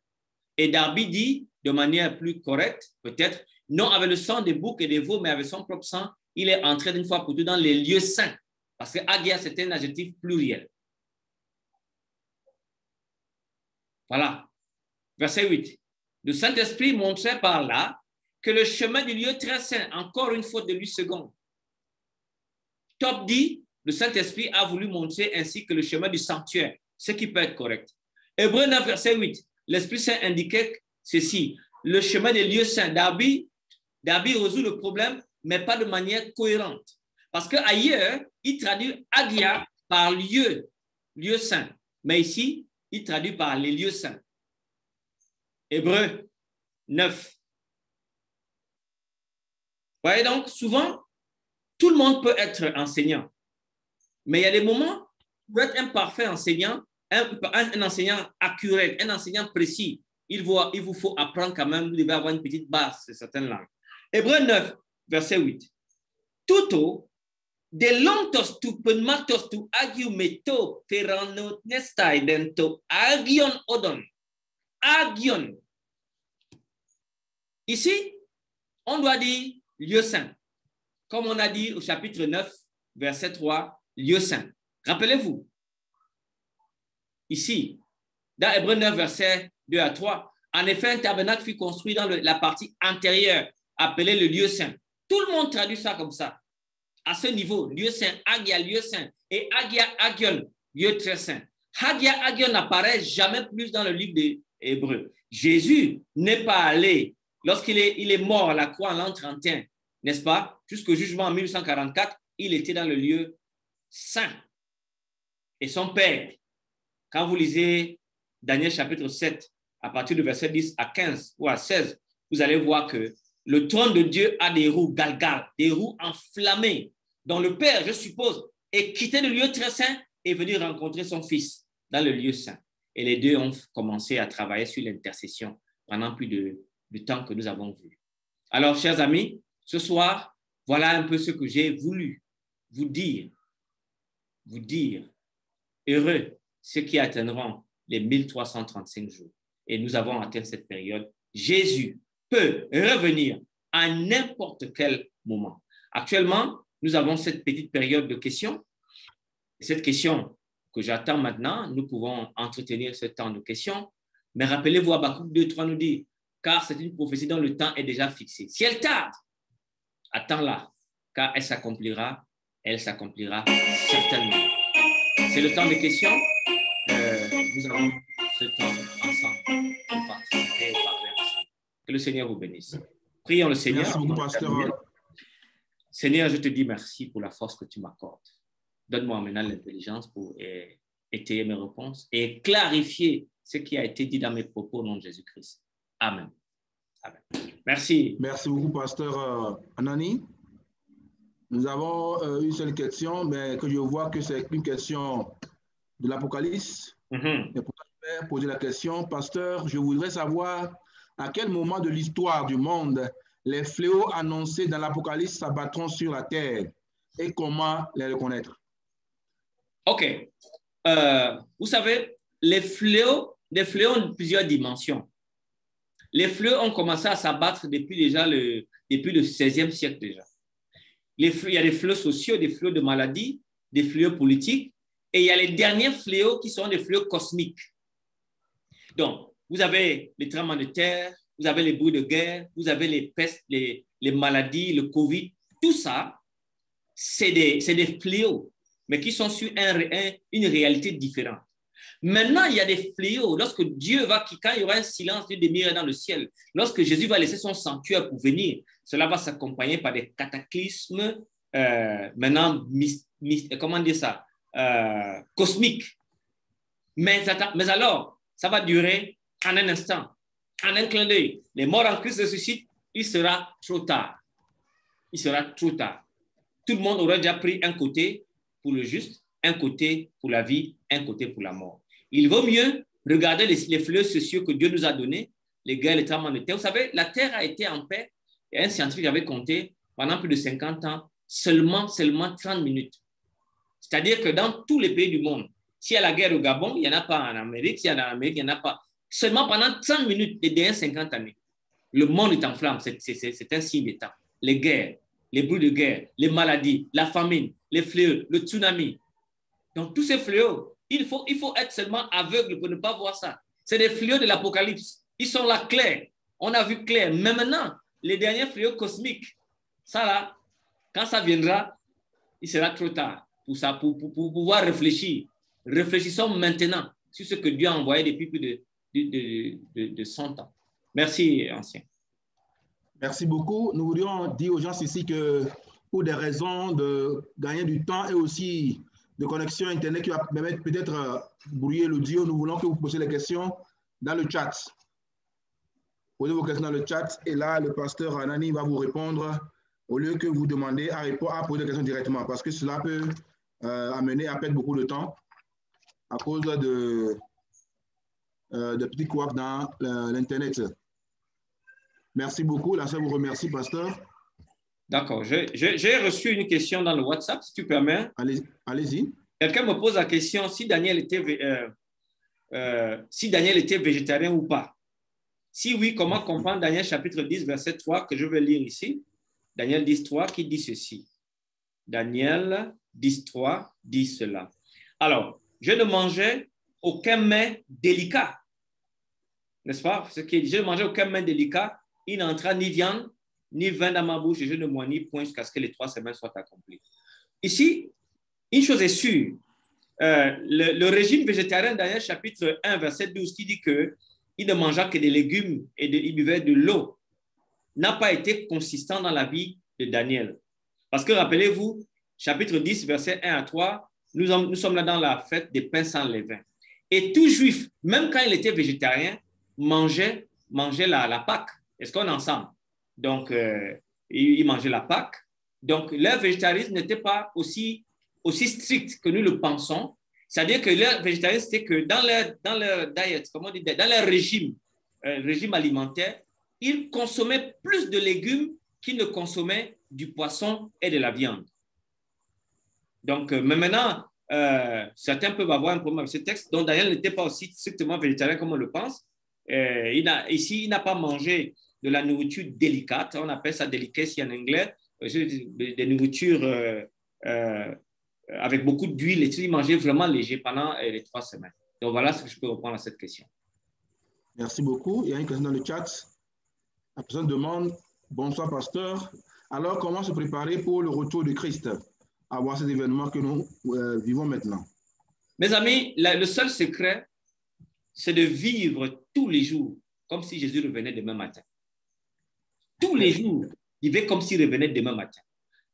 Et Darby dit, de manière plus correcte, peut-être, non avec le sang des boucs et des veaux, mais avec son propre sang, il est entré une fois pour toutes dans les lieux saints. Parce que Hagia, c'est un adjectif pluriel. Voilà. Verset 8. Le Saint-Esprit montrait par là que le chemin du lieu très saint, encore une faute de lui second. Top dit, le Saint-Esprit a voulu montrer ainsi que le chemin du sanctuaire, ce qui peut être correct. Hébreux 9, verset 8. L'Esprit Saint indiquait ceci, le chemin des lieux saints. Darby résout le problème, mais pas de manière cohérente. Parce qu'ailleurs, il traduit Hagia par lieu saint. Mais ici, il traduit par les lieux saints. Hébreux 9. Vous voyez donc, souvent, tout le monde peut être enseignant. Mais il y a des moments où être un parfait enseignant, un enseignant accuré, un enseignant précis, il vous faut apprendre quand même, vous devez avoir une petite base de certaines langues. Hébreux 9, verset 8. Tuto, de lontos tu penmatos tu agiumeto terano nestai dento agion odon. Agion. Ici, on doit dire lieu saint. Comme on a dit au chapitre 9, verset 3, lieu saint. Rappelez-vous, ici, dans Hébreux 9, verset 2 à 3, en effet, un tabernacle fut construit dans la partie antérieure, appelée le lieu saint. Tout le monde traduit ça comme ça. À ce niveau, lieu saint, Hagia, lieu saint, et Hagia, Hagion, lieu très saint. Hagia, Hagion n'apparaît jamais plus dans le livre des Hébreux. Jésus n'est pas allé, lorsqu'il est mort à la croix en l'an 31, n'est-ce pas? Jusqu'au jugement en 1844, il était dans le lieu saint. Et son père, quand vous lisez Daniel chapitre 7, à partir du verset 10 à 15 ou à 16, vous allez voir que le trône de Dieu a des roues galgal, des roues enflammées, dont le Père, je suppose, est quitté le lieu très saint et venu rencontrer son fils dans le lieu saint. Et les deux ont commencé à travailler sur l'intercession pendant plus du temps que nous avons vu. Alors, chers amis, ce soir, voilà un peu ce que j'ai voulu vous dire. Heureux ceux qui atteindront les 1335 jours. Et nous avons atteint cette période. Jésus peut revenir à n'importe quel moment. Actuellement, nous avons cette petite période de questions. Cette question que j'attends maintenant, nous pouvons entretenir ce temps de questions. Mais rappelez-vous, Habakkuk 2:3 nous dit, car c'est une prophétie dont le temps est déjà fixé. Si elle tarde, attends-la, car elle s'accomplira certainement. C'est le temps des questions. Nous avons ce temps ensemble pour participer et parler ensemble. Que le Seigneur vous bénisse. Prions le Seigneur. Merci beaucoup, pasteur. Seigneur, je te dis merci pour la force que tu m'accordes. Donne-moi maintenant l'intelligence pour étayer mes réponses et clarifier ce qui a été dit dans mes propos au nom de Jésus-Christ. Amen. Amen. Merci. Merci beaucoup, pasteur Anani. Nous avons une seule question, mais que je vois que c'est une question de l'Apocalypse. Et pour poser la question, pasteur, je voudrais savoir à quel moment de l'histoire du monde les fléaux annoncés dans l'Apocalypse s'abattront sur la terre et comment les reconnaître? OK. Vous savez, les fléaux ont plusieurs dimensions. Les fléaux ont commencé à s'abattre depuis le 16e siècle déjà. Il y a des fléaux sociaux, des fléaux de maladies, des fléaux politiques, et il y a les derniers fléaux qui sont des fléaux cosmiques. Donc, vous avez les tremblements de terre, vous avez les bruits de guerre, vous avez les pestes, les maladies, le Covid. Tout ça, c'est des fléaux, mais qui sont sur une réalité différente. Maintenant, il y a des fléaux. Lorsque Dieu va, quand il y aura un silence, Dieu demeurerait dans le ciel. Lorsque Jésus va laisser son sanctuaire pour venir, cela va s'accompagner par des cataclysmes, maintenant, comment dire ça, cosmiques. Mais alors, ça va durer en un instant, en un clin d'œil. Les morts en Christ ressuscitent, il sera trop tard. Il sera trop tard. Tout le monde aura déjà pris un côté pour le juste, un côté pour la vie, un côté pour la mort. Il vaut mieux regarder les fléaux sociaux que Dieu nous a donnés, les guerres, les tremblements de terre. Vous savez, la terre a été en paix, et un scientifique avait compté pendant plus de 50 ans, seulement 30 minutes. C'est-à-dire que dans tous les pays du monde, s'il y a la guerre au Gabon, il n'y en a pas en Amérique, s'il y en a en Amérique, il n'y en a pas. Seulement pendant 30 minutes des dernières 50 années, le monde est en flammes, c'est un signe des temps. Les guerres, les bruits de guerre, les maladies, la famine, les fléaux, le tsunami. Donc, tous ces fléaux, il faut être seulement aveugle pour ne pas voir ça. C'est des fléaux de l'Apocalypse. Ils sont là clairs. On a vu clair. Mais maintenant, les derniers fléaux cosmiques, ça là, quand ça viendra, il sera trop tard pour pouvoir réfléchir. Réfléchissons maintenant sur ce que Dieu a envoyé depuis plus de 100 ans. Merci, ancien. Merci beaucoup. Nous voudrions dire aux gens ici que pour des raisons de gagner du temps et aussi de connexion Internet qui va permettre peut-être brouiller l'audio, nous voulons que vous posiez les questions dans le chat. Posez vos questions dans le chat et là, le pasteur Anani va vous répondre au lieu que vous demandez à poser des questions directement parce que cela peut amener à perdre beaucoup de temps à cause de petits couacs dans l'Internet. Merci beaucoup. La sœur vous remercie, pasteur. D'accord. J'ai reçu une question dans le WhatsApp, si tu permets. Allez-y. Quelqu'un me pose la question si Daniel était végétarien ou pas. Si oui, comment comprendre Daniel chapitre 10, verset 3 que je vais lire ici. Daniel 10, 3 qui dit ceci. Daniel 10, 3 dit cela. Alors, je ne mangeais aucun mets délicat. N'est-ce pas? Je ne mangeais aucun mets délicat. Il n'entra ni viande, ni vin dans ma bouche et je ne bois ni point jusqu'à ce que les 3 semaines soient accomplies. Ici, une chose est sûre. Le régime végétarien, Daniel chapitre 1, verset 12, qui dit qu'il ne mangea que des légumes et il buvait de l'eau, n'a pas été consistant dans la vie de Daniel. Parce que rappelez-vous, chapitre 10, verset 1 à 3, nous sommes là dans la fête des pains sans levain. Et tout juif, même quand il était végétarien, mangeait la Pâque. Est-ce qu'on est ensemble? Donc, il mangeait la Pâque. Donc, leur végétarisme n'était pas aussi strict que nous le pensons. C'est-à-dire que leur végétarisme, c'était que dans leur diet, comment on dit, dans leur régime alimentaire, ils consommaient plus de légumes qu'ils ne consommaient du poisson et de la viande. Donc, mais maintenant, certains peuvent avoir un problème avec ce texte. Donc, Daniel n'était pas aussi strictement végétarien comme on le pense. Ici, il n'a pas mangé de la nourriture délicate. On appelle ça delicacy en anglais. Des nourritures avec beaucoup d'huile. Et il mangeait vraiment léger pendant les 3 semaines. Donc, voilà ce que je peux répondre à cette question. Merci beaucoup. Il y a une question dans le chat. La personne demande, bonsoir pasteur. Alors, comment se préparer pour le retour de Christ, à voir cet événement que nous vivons maintenant? Mes amis, le seul secret, c'est de vivre tous les jours comme si Jésus revenait demain matin. Tous les jours, vivez comme s'il revenait demain matin.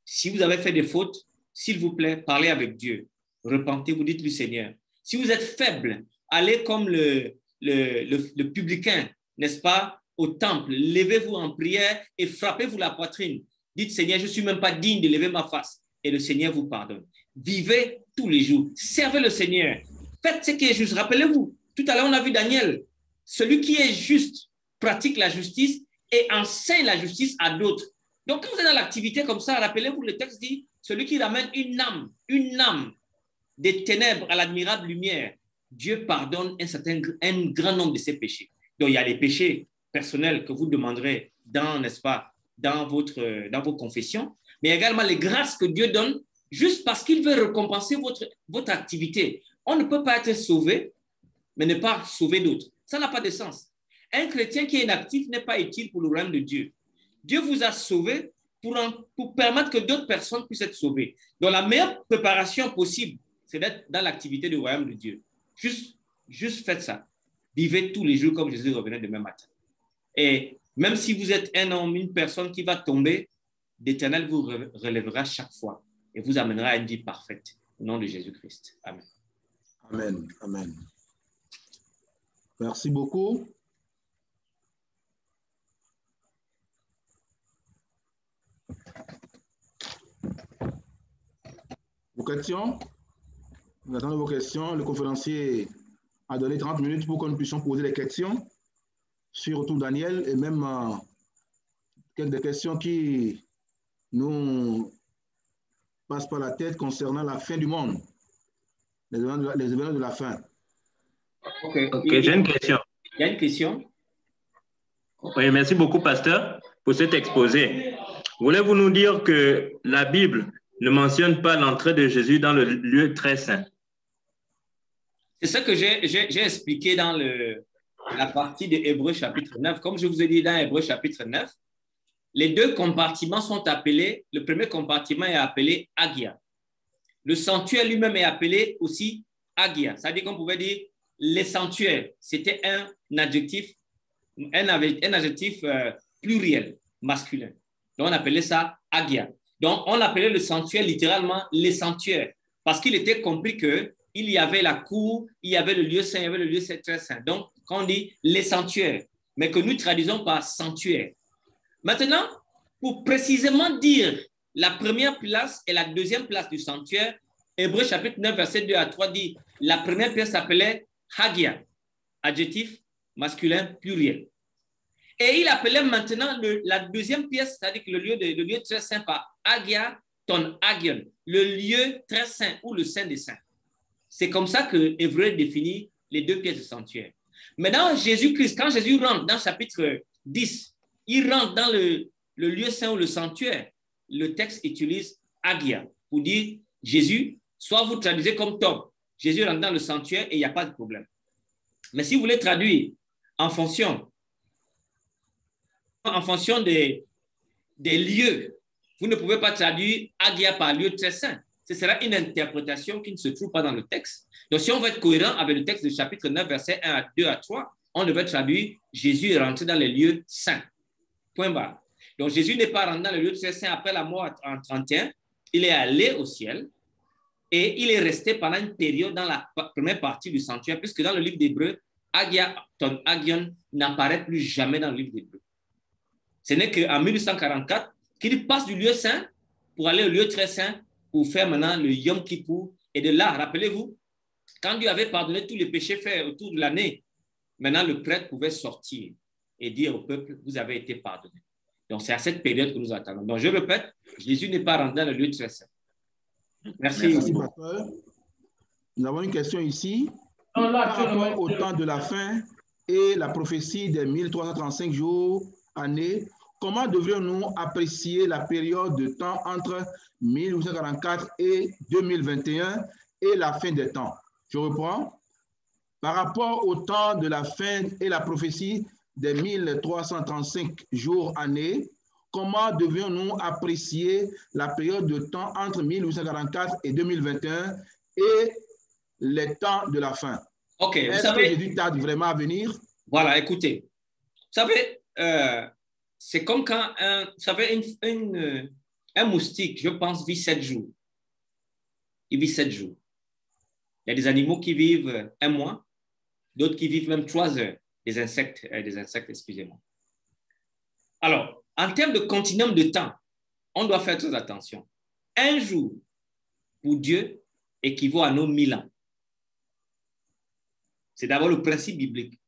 Si vous avez fait des fautes, s'il vous plaît, parlez avec Dieu. Repentez-vous, dites-lui Seigneur. Si vous êtes faible, allez comme le publicain, n'est-ce pas, au temple. Levez-vous en prière et frappez-vous la poitrine. Dites Seigneur, je ne suis même pas digne de lever ma face. Et le Seigneur vous pardonne. Vivez tous les jours. Servez le Seigneur. Faites ce qui est juste. Rappelez-vous, tout à l'heure, on a vu Daniel. Celui qui est juste pratique la justice et enseigne la justice à d'autres. Donc, quand vous êtes dans l'activité comme ça, rappelez-vous, le texte dit, celui qui ramène une âme des ténèbres à l'admirable lumière, Dieu pardonne un grand nombre de ses péchés. Donc, il y a les péchés personnels que vous demanderez n'est-ce pas, dans vos confessions, mais également les grâces que Dieu donne juste parce qu'il veut récompenser votre activité. On ne peut pas être sauvé, mais ne pas sauver d'autres. Ça n'a pas de sens. Un chrétien qui est inactif n'est pas utile pour le royaume de Dieu. Dieu vous a sauvé pour permettre que d'autres personnes puissent être sauvées. Donc, la meilleure préparation possible, c'est d'être dans l'activité du royaume de Dieu. Juste faites ça. Vivez tous les jours comme Jésus revenait demain matin. Et même si vous êtes un homme, une personne qui va tomber, l'Éternel vous relèvera chaque fois et vous amènera à une vie parfaite. Au nom de Jésus-Christ. Amen. Amen. Amen. Merci beaucoup. Vos questions? Nous attendons vos questions. Le conférencier a donné 30 minutes pour que nous puissions poser les questions sur tout Daniel et même quelques questions qui nous passent par la tête concernant la fin du monde, les événements de la fin. Ok, j'ai une question. Il y a une question? Oui, merci beaucoup, pasteur, pour cet exposé. Voulez-vous nous dire que la Bible ne mentionne pas l'entrée de Jésus dans le lieu très saint? C'est ça que j'ai expliqué dans la partie de Hébreux chapitre 9. Comme je vous ai dit dans Hébreux chapitre 9, les deux compartiments sont appelés, le premier compartiment est appelé Agia. Le sanctuaire lui-même est appelé aussi Agia. C'est-à-dire qu'on pouvait dire les sanctuaires, c'était un adjectif pluriel, masculin. Donc, on appelait ça Agia. Donc, on appelait le sanctuaire littéralement les sanctuaires parce qu'il était compris qu'il y avait la cour, il y avait le lieu saint, il y avait le lieu très saint. Donc, quand on dit les sanctuaires, mais que nous traduisons par sanctuaire. Maintenant, pour précisément dire la première place et la deuxième place du sanctuaire, Hébreux chapitre 9, verset 2 à 3 dit la première pièce s'appelait Hagia, adjectif masculin pluriel. Et il appelait maintenant la deuxième pièce, c'est-à-dire que le lieu très saint par Hagia ton Hagion, le lieu très saint ou le saint des saints. C'est comme ça que Hébreux définit les deux pièces du sanctuaire. Maintenant, Jésus-Christ, quand Jésus rentre dans chapitre 10, il rentre dans le lieu saint ou le sanctuaire. Le texte utilise Hagia pour dire Jésus, soit vous traduisez comme Tom. Jésus rentre dans le sanctuaire et il n'y a pas de problème. Mais si vous voulez traduire en fonction des lieux, vous ne pouvez pas traduire Hagia par lieu très saint. Ce sera une interprétation qui ne se trouve pas dans le texte. Donc, si on veut être cohérent avec le texte du chapitre 9, versets 1 à 2 à 3, on devait traduire Jésus est rentré dans les lieux saints. Point barre. Donc, Jésus n'est pas rentré dans le lieu très saint après la mort en 31. Il est allé au ciel et il est resté pendant une période dans la première partie du sanctuaire, puisque dans le livre d'Hébreux, Hagia ton Hagion n'apparaît plus jamais dans le livre d'Hébreux. Ce n'est qu'en 1844 qu'il passe du lieu saint pour aller au lieu très saint pour faire maintenant le Yom Kippour. Et de là, rappelez-vous, quand Dieu avait pardonné tous les péchés faits autour de l'année, maintenant le prêtre pouvait sortir et dire au peuple, vous avez été pardonné. Donc c'est à cette période que nous attendons. Donc je répète, Jésus n'est pas rentré dans le lieu très saint. Merci. Merci, pasteur. Nous avons une question ici. Par rapport au temps de la fin et la prophétie des 1335 jours, années, comment devrions-nous apprécier la période de temps entre 1844 et 2021 et la fin des temps? Je reprends. Par rapport au temps de la fin et la prophétie des 1335 jours, années, comment devrions-nous apprécier la période de temps entre 1844 et 2021 et les temps de la fin? Ok, est-ce que Jésus tarde vraiment à venir? Voilà, écoutez. Vous savez, c'est comme quand vous savez, un moustique, je pense, vit 7 jours. Il vit 7 jours. Il y a des animaux qui vivent 1 mois, d'autres qui vivent même 3 heures. Des insectes, excusez-moi. Alors, en termes de continuum de temps, on doit faire très attention. 1 jour pour Dieu équivaut à nos 1000 ans. C'est d'abord le principe biblique.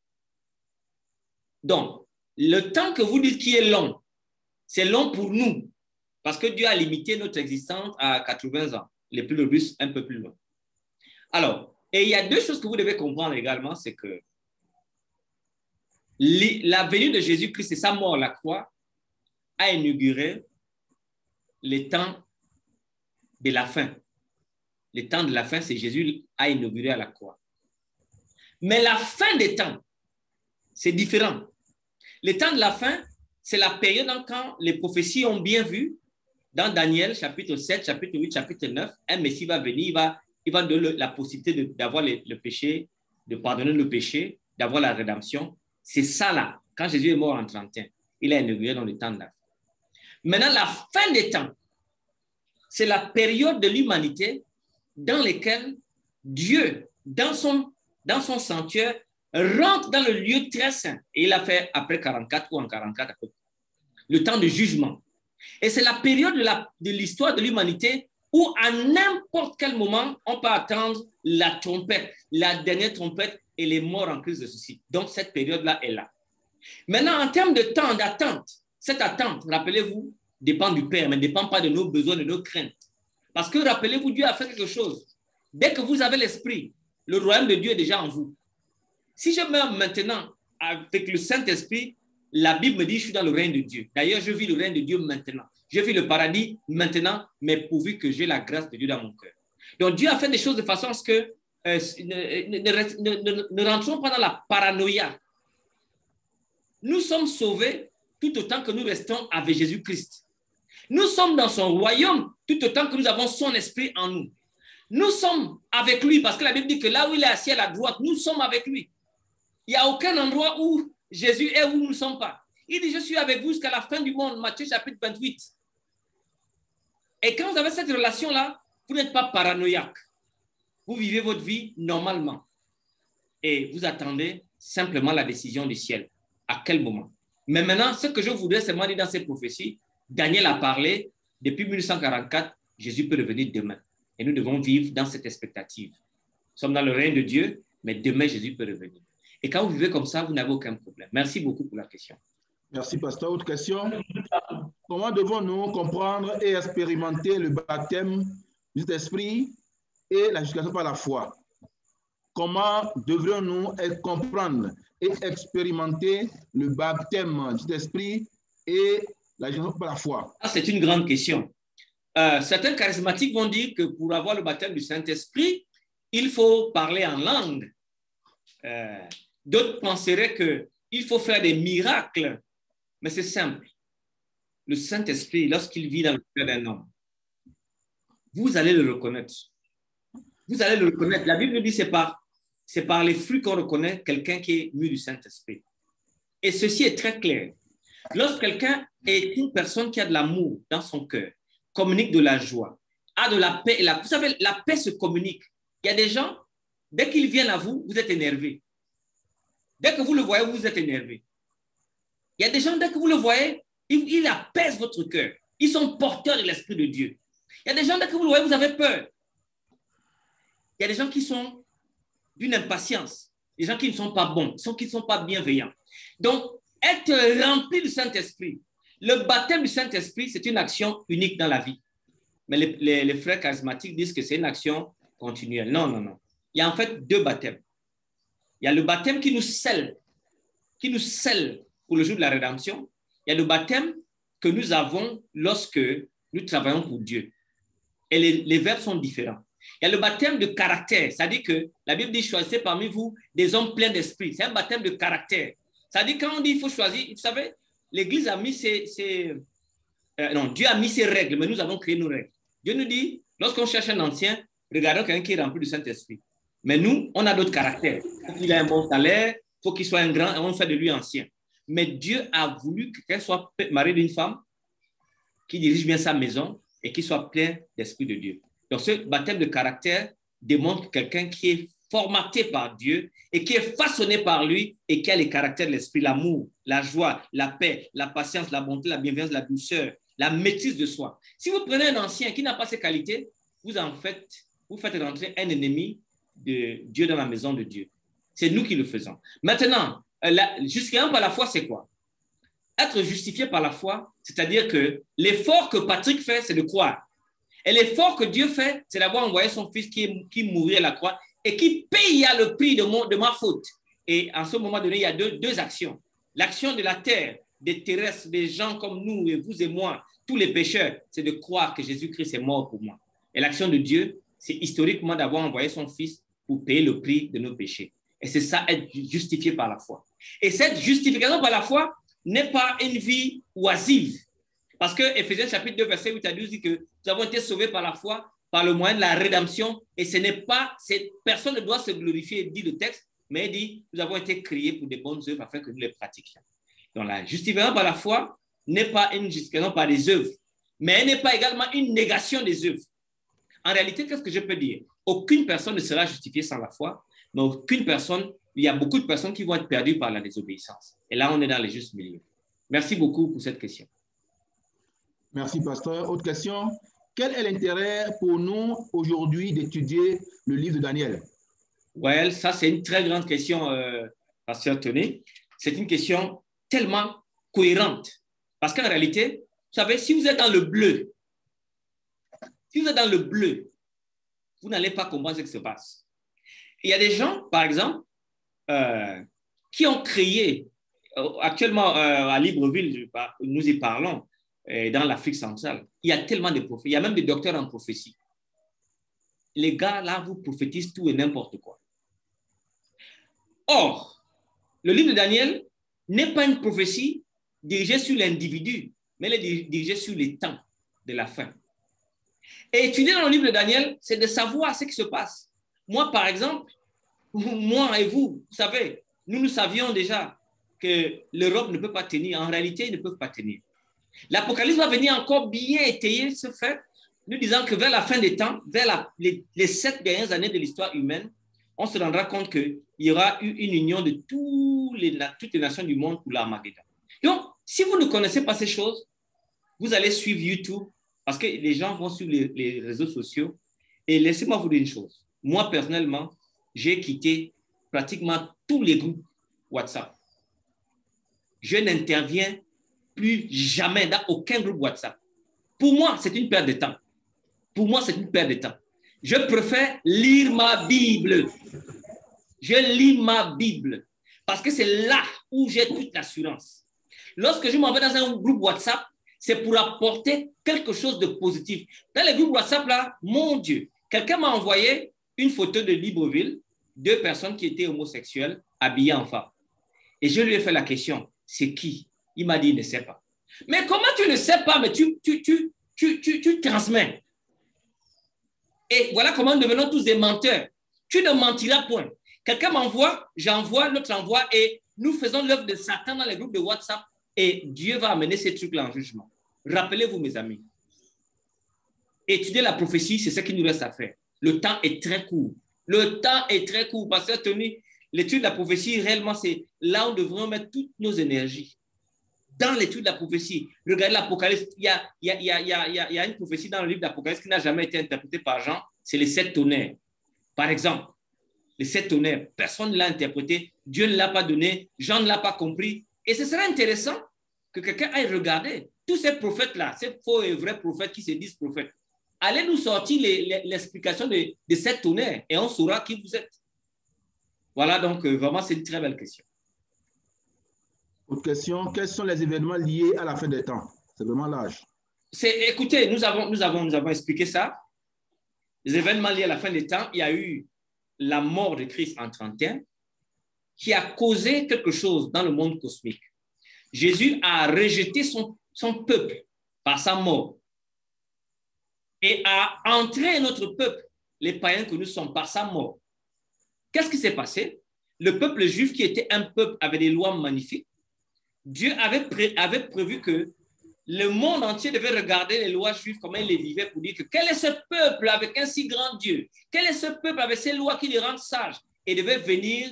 Donc, le temps que vous dites qui est long, c'est long pour nous, parce que Dieu a limité notre existence à 80 ans, les plus robustes un peu plus loin. Alors, et il y a 2 choses que vous devez comprendre également, c'est que la venue de Jésus-Christ et sa mort à la croix a inauguré les temps de la fin. Le temps de la fin, c'est Jésus a inauguré à la croix. Mais la fin des temps, c'est différent. Le temps de la fin, c'est la période quand les prophéties ont bien vu, dans Daniel, chapitre 7, chapitre 8, chapitre 9, un Messie va venir, il va donner la possibilité d'avoir le péché, de pardonner le péché, d'avoir la rédemption. C'est ça là. Quand Jésus est mort en 31, il a inauguré dans le temps de la fin. Maintenant, la fin des temps, c'est la période de l'humanité dans laquelle Dieu, dans son sanctuaire, rentre dans le lieu très saint. Et il a fait après 44 ou en 44 à peu près. Le temps de jugement. Et c'est la période de l'histoire de l'humanité où à n'importe quel moment, on peut attendre la trompette, la dernière trompette et les morts en crise de ceci. Donc, cette période-là est là. Maintenant, en termes de temps d'attente, cette attente, rappelez-vous, dépend du Père, mais ne dépend pas de nos besoins, de nos craintes. Parce que, rappelez-vous, Dieu a fait quelque chose. Dès que vous avez l'Esprit, le royaume de Dieu est déjà en vous. Si je meurs maintenant avec le Saint-Esprit, la Bible me dit que je suis dans le règne de Dieu. D'ailleurs, je vis le règne de Dieu maintenant. Je vis le paradis maintenant, mais pourvu que j'ai la grâce de Dieu dans mon cœur. Donc, Dieu a fait des choses de façon à ce que ne rentrons pas dans la paranoïa. Nous sommes sauvés tout autant que nous restons avec Jésus-Christ. Nous sommes dans son royaume tout autant que nous avons son esprit en nous. Nous sommes avec lui parce que la Bible dit que là où il est assis à la droite, nous sommes avec lui. Il n'y a aucun endroit où Jésus est où nous ne sommes pas. Il dit, je suis avec vous jusqu'à la fin du monde, Matthieu chapitre 28. Et quand vous avez cette relation-là, vous n'êtes pas paranoïaque. Vous vivez votre vie normalement. Et vous attendez simplement la décision du ciel. À quel moment? Mais maintenant, ce que je voudrais seulement dire dans ces prophéties, Daniel a parlé, depuis 1844, Jésus peut revenir demain. Et nous devons vivre dans cette expectative. Nous sommes dans le règne de Dieu, mais demain, Jésus peut revenir. Et quand vous vivez comme ça, vous n'avez aucun problème. Merci beaucoup pour la question. Merci, pasteur. Autre question? Comment devons-nous comprendre et expérimenter le baptême du Saint-Esprit et la justification par la foi? Comment devrions-nous comprendre et expérimenter le baptême du Saint-Esprit et la justification par la foi? C'est une grande question. Certains charismatiques vont dire que pour avoir le baptême du Saint-Esprit, il faut parler en langue. D'autres penseraient qu'il faut faire des miracles. Mais c'est simple. Le Saint-Esprit, lorsqu'il vit dans le cœur d'un homme, vous allez le reconnaître. Vous allez le reconnaître. La Bible nous dit c'est par les fruits qu'on reconnaît quelqu'un qui est mûr du Saint-Esprit. Et ceci est très clair. Lorsque quelqu'un est une personne qui a de l'amour dans son cœur, communique de la joie, a de la paix, vous savez, la paix se communique. Il y a des gens, dès qu'ils viennent à vous, vous êtes énervé. Dès que vous le voyez, vous êtes énervé. Il y a des gens, dès que vous le voyez, il apaise votre cœur. Ils sont porteurs de l'Esprit de Dieu. Il y a des gens, dès que vous le voyez, vous avez peur. Il y a des gens qui sont d'une impatience. Des gens qui ne sont pas bons, qui ne sont pas bienveillants. Donc, être rempli du Saint-Esprit, le baptême du Saint-Esprit, c'est une action unique dans la vie. Mais les frères charismatiques disent que c'est une action continuelle. Non, non, non. Il y a en fait deux baptêmes. Il y a le baptême qui nous scelle pour le jour de la rédemption. Il y a le baptême que nous avons lorsque nous travaillons pour Dieu. Et les verbes sont différents. Il y a le baptême de caractère, c'est-à-dire que la Bible dit choisissez parmi vous des hommes pleins d'esprit. C'est un baptême de caractère. C'est-à-dire quand on dit il faut choisir, vous savez, l'Église a mis Dieu a mis ses règles, mais nous avons créé nos règles. Dieu nous dit, lorsqu'on cherche un ancien, regardons quelqu'un qui est rempli du Saint-Esprit. Mais nous, on a d'autres caractères. Il faut qu'il ait un bon salaire, il faut qu'il soit un grand, on fait de lui ancien. Mais Dieu a voulu que quelqu'un soit marié d'une femme qui dirige bien sa maison et qui soit plein d'esprit de Dieu. Donc, ce baptême de caractère démontre quelqu'un qui est formaté par Dieu et qui est façonné par lui et qui a les caractères de l'esprit, l'amour, la joie, la paix, la patience, la bonté, la bienveillance, la douceur, la maîtrise de soi. Si vous prenez un ancien qui n'a pas ces qualités, vous faites rentrer un ennemi de Dieu dans la maison de Dieu. C'est nous qui le faisons. Maintenant, justification par la foi, c'est quoi? Être justifié par la foi, c'est-à-dire que l'effort que Patrick fait, c'est de croire. Et l'effort que Dieu fait, c'est d'avoir envoyé son fils qui mourit à la croix et qui paye le prix de ma faute. Et en ce moment donné, il y a deux actions. L'action de la terre, des terrestres, des gens comme nous et vous et moi, tous les pécheurs, c'est de croire que Jésus-Christ est mort pour moi. Et l'action de Dieu, c'est historiquement d'avoir envoyé son Fils pour payer le prix de nos péchés. Et c'est ça, être justifié par la foi. Et cette justification par la foi n'est pas une vie oisive. Parce que Éphésiens chapitre 2, verset 8 à 12 dit que nous avons été sauvés par la foi, par le moyen de la rédemption. Et ce n'est pas, personne ne doit se glorifier, dit le texte, mais il dit, nous avons été créés pour des bonnes œuvres afin que nous les pratiquions. Donc la justification par la foi n'est pas une justification par les œuvres, mais elle n'est pas également une négation des œuvres. En réalité, qu'est-ce que je peux dire? Aucune personne ne sera justifiée sans la foi, mais aucune personne, il y a beaucoup de personnes qui vont être perdues par la désobéissance. Et là, on est dans les justes milieux. Merci beaucoup pour cette question. Merci, pasteur. Autre question. Quel est l'intérêt pour nous aujourd'hui d'étudier le livre de Daniel? Ouais, ça, c'est une très grande question, pasteur Tony. C'est une question tellement cohérente. Parce qu'en réalité, vous savez, si vous êtes dans le bleu, vous n'allez pas comprendre ce qui se passe. Il y a des gens, par exemple, qui ont créé, actuellement à Libreville, nous y parlons, dans l'Afrique centrale, il y a tellement de prophètes, il y a même des docteurs en prophétie. Les gars, là, vous prophétisent tout et n'importe quoi. Or, le livre de Daniel n'est pas une prophétie dirigée sur l'individu, mais elle est dirigée sur les temps de la fin. Et étudier dans le livre de Daniel, c'est de savoir ce qui se passe. Moi, par exemple, moi et vous, vous savez, nous savions déjà que l'Europe ne peut pas tenir. En réalité, ils ne peuvent pas tenir. L'Apocalypse va venir encore bien étayer ce fait, nous disant que vers la fin des temps, vers les 7 dernières années de l'histoire humaine, on se rendra compte qu'il y aura eu une union de toutes les nations du monde pour l'Armageddon. Donc, si vous ne connaissez pas ces choses, vous allez suivre YouTube parce que les gens vont sur les réseaux sociaux. Et laissez-moi vous dire une chose. Moi, personnellement, j'ai quitté pratiquement tous les groupes WhatsApp. Je n'interviens plus jamais dans aucun groupe WhatsApp. Pour moi, c'est une perte de temps. Pour moi, c'est une perte de temps. Je préfère lire ma Bible. Je lis ma Bible parce que c'est là où j'ai toute l'assurance. Lorsque je m'en vais dans un groupe WhatsApp, c'est pour apporter quelque chose de positif. Dans les groupes WhatsApp, là, mon Dieu, quelqu'un m'a envoyé une photo de Libreville, 2 personnes qui étaient homosexuelles, habillées en femme. Et je lui ai fait la question, c'est qui? Il m'a dit, il ne sait pas. Mais comment tu ne sais pas, mais tu transmets. Et voilà comment nous devenons tous des menteurs. Tu ne mentiras point. Quelqu'un m'envoie, j'envoie, l'autre envoie, et nous faisons l'œuvre de Satan dans les groupes de WhatsApp, et Dieu va amener ces trucs-là en jugement. Rappelez-vous, mes amis, étudier la prophétie, c'est ce qui nous reste à faire. Le temps est très court. Le temps est très court. Pasteur Tony, l'étude de la prophétie, réellement, c'est là où nous devrions mettre toutes nos énergies. Dans l'étude de la prophétie, regardez l'Apocalypse, il y a une prophétie dans le livre d'Apocalypse qui n'a jamais été interprétée par Jean, c'est les 7 tonnerres. Par exemple, les 7 tonnerres, personne ne l'a interprété, Dieu ne l'a pas donné, Jean ne l'a pas compris. Et ce serait intéressant que quelqu'un aille regarder tous ces prophètes-là, ces faux et vrais prophètes qui se disent prophètes. Allez nous sortir l'explication de 7 tonnerres et on saura qui vous êtes. Voilà, donc vraiment, c'est une très belle question. Autre question, quels sont les événements liés à la fin des temps? C'est vraiment l'âge. Écoutez, nous avons expliqué ça. Les événements liés à la fin des temps, il y a eu la mort de Christ en 31 qui a causé quelque chose dans le monde cosmique. Jésus a rejeté son peuple par sa mort et a entré notre peuple, les païens que nous sommes, par sa mort. Qu'est-ce qui s'est passé? Le peuple juif, qui était un peuple avec des lois magnifiques, Dieu avait prévu que le monde entier devait regarder les lois juives, comment ils les vivaient, pour dire que quel est ce peuple avec un si grand Dieu? Quel est ce peuple avec ces lois qui les rendent sages? Et devait venir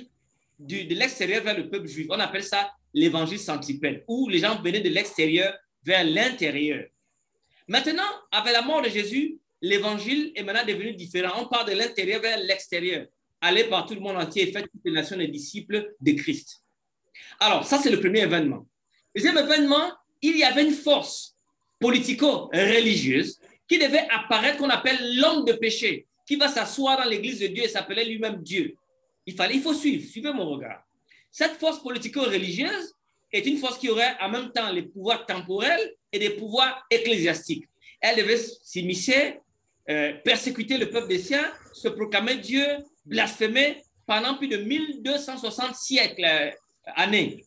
de l'extérieur vers le peuple juif. On appelle ça l'évangile centripète, où les gens venaient de l'extérieur vers l'intérieur. Maintenant, avec la mort de Jésus, l'évangile est maintenant devenu différent. On part de l'intérieur vers l'extérieur. Allez par tout le monde entier et faites toutes les nations des disciples de Christ. Alors, ça, c'est le premier événement. Deuxième événement, il y avait une force politico-religieuse qui devait apparaître, qu'on appelle l'homme de péché, qui va s'asseoir dans l'église de Dieu et s'appelait lui-même Dieu. Il faut suivez mon regard. Cette force politico-religieuse est une force qui aurait en même temps les pouvoirs temporels et des pouvoirs ecclésiastiques. Elle devait s'immiscer persécuté le peuple des siens, se proclamait Dieu, blasphémé pendant plus de 1260 années.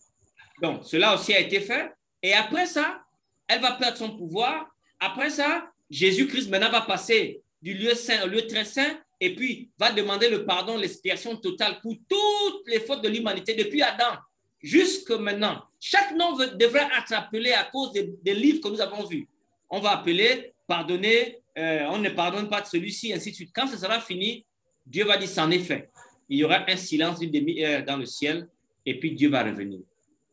Donc, cela aussi a été fait. Et après ça, elle va perdre son pouvoir. Après ça, Jésus-Christ maintenant va passer du lieu saint au lieu très saint et puis va demander le pardon, l'expiation totale pour toutes les fautes de l'humanité depuis Adam jusque maintenant. Chaque nom devrait être appelé à cause des livres que nous avons vus. On va appeler, pardonner, on ne pardonne pas de celui-ci, ainsi de suite. Quand ce sera fini, Dieu va dire, c'en est fait. Il y aura un silence d'une demi-heure dans le ciel et puis Dieu va revenir.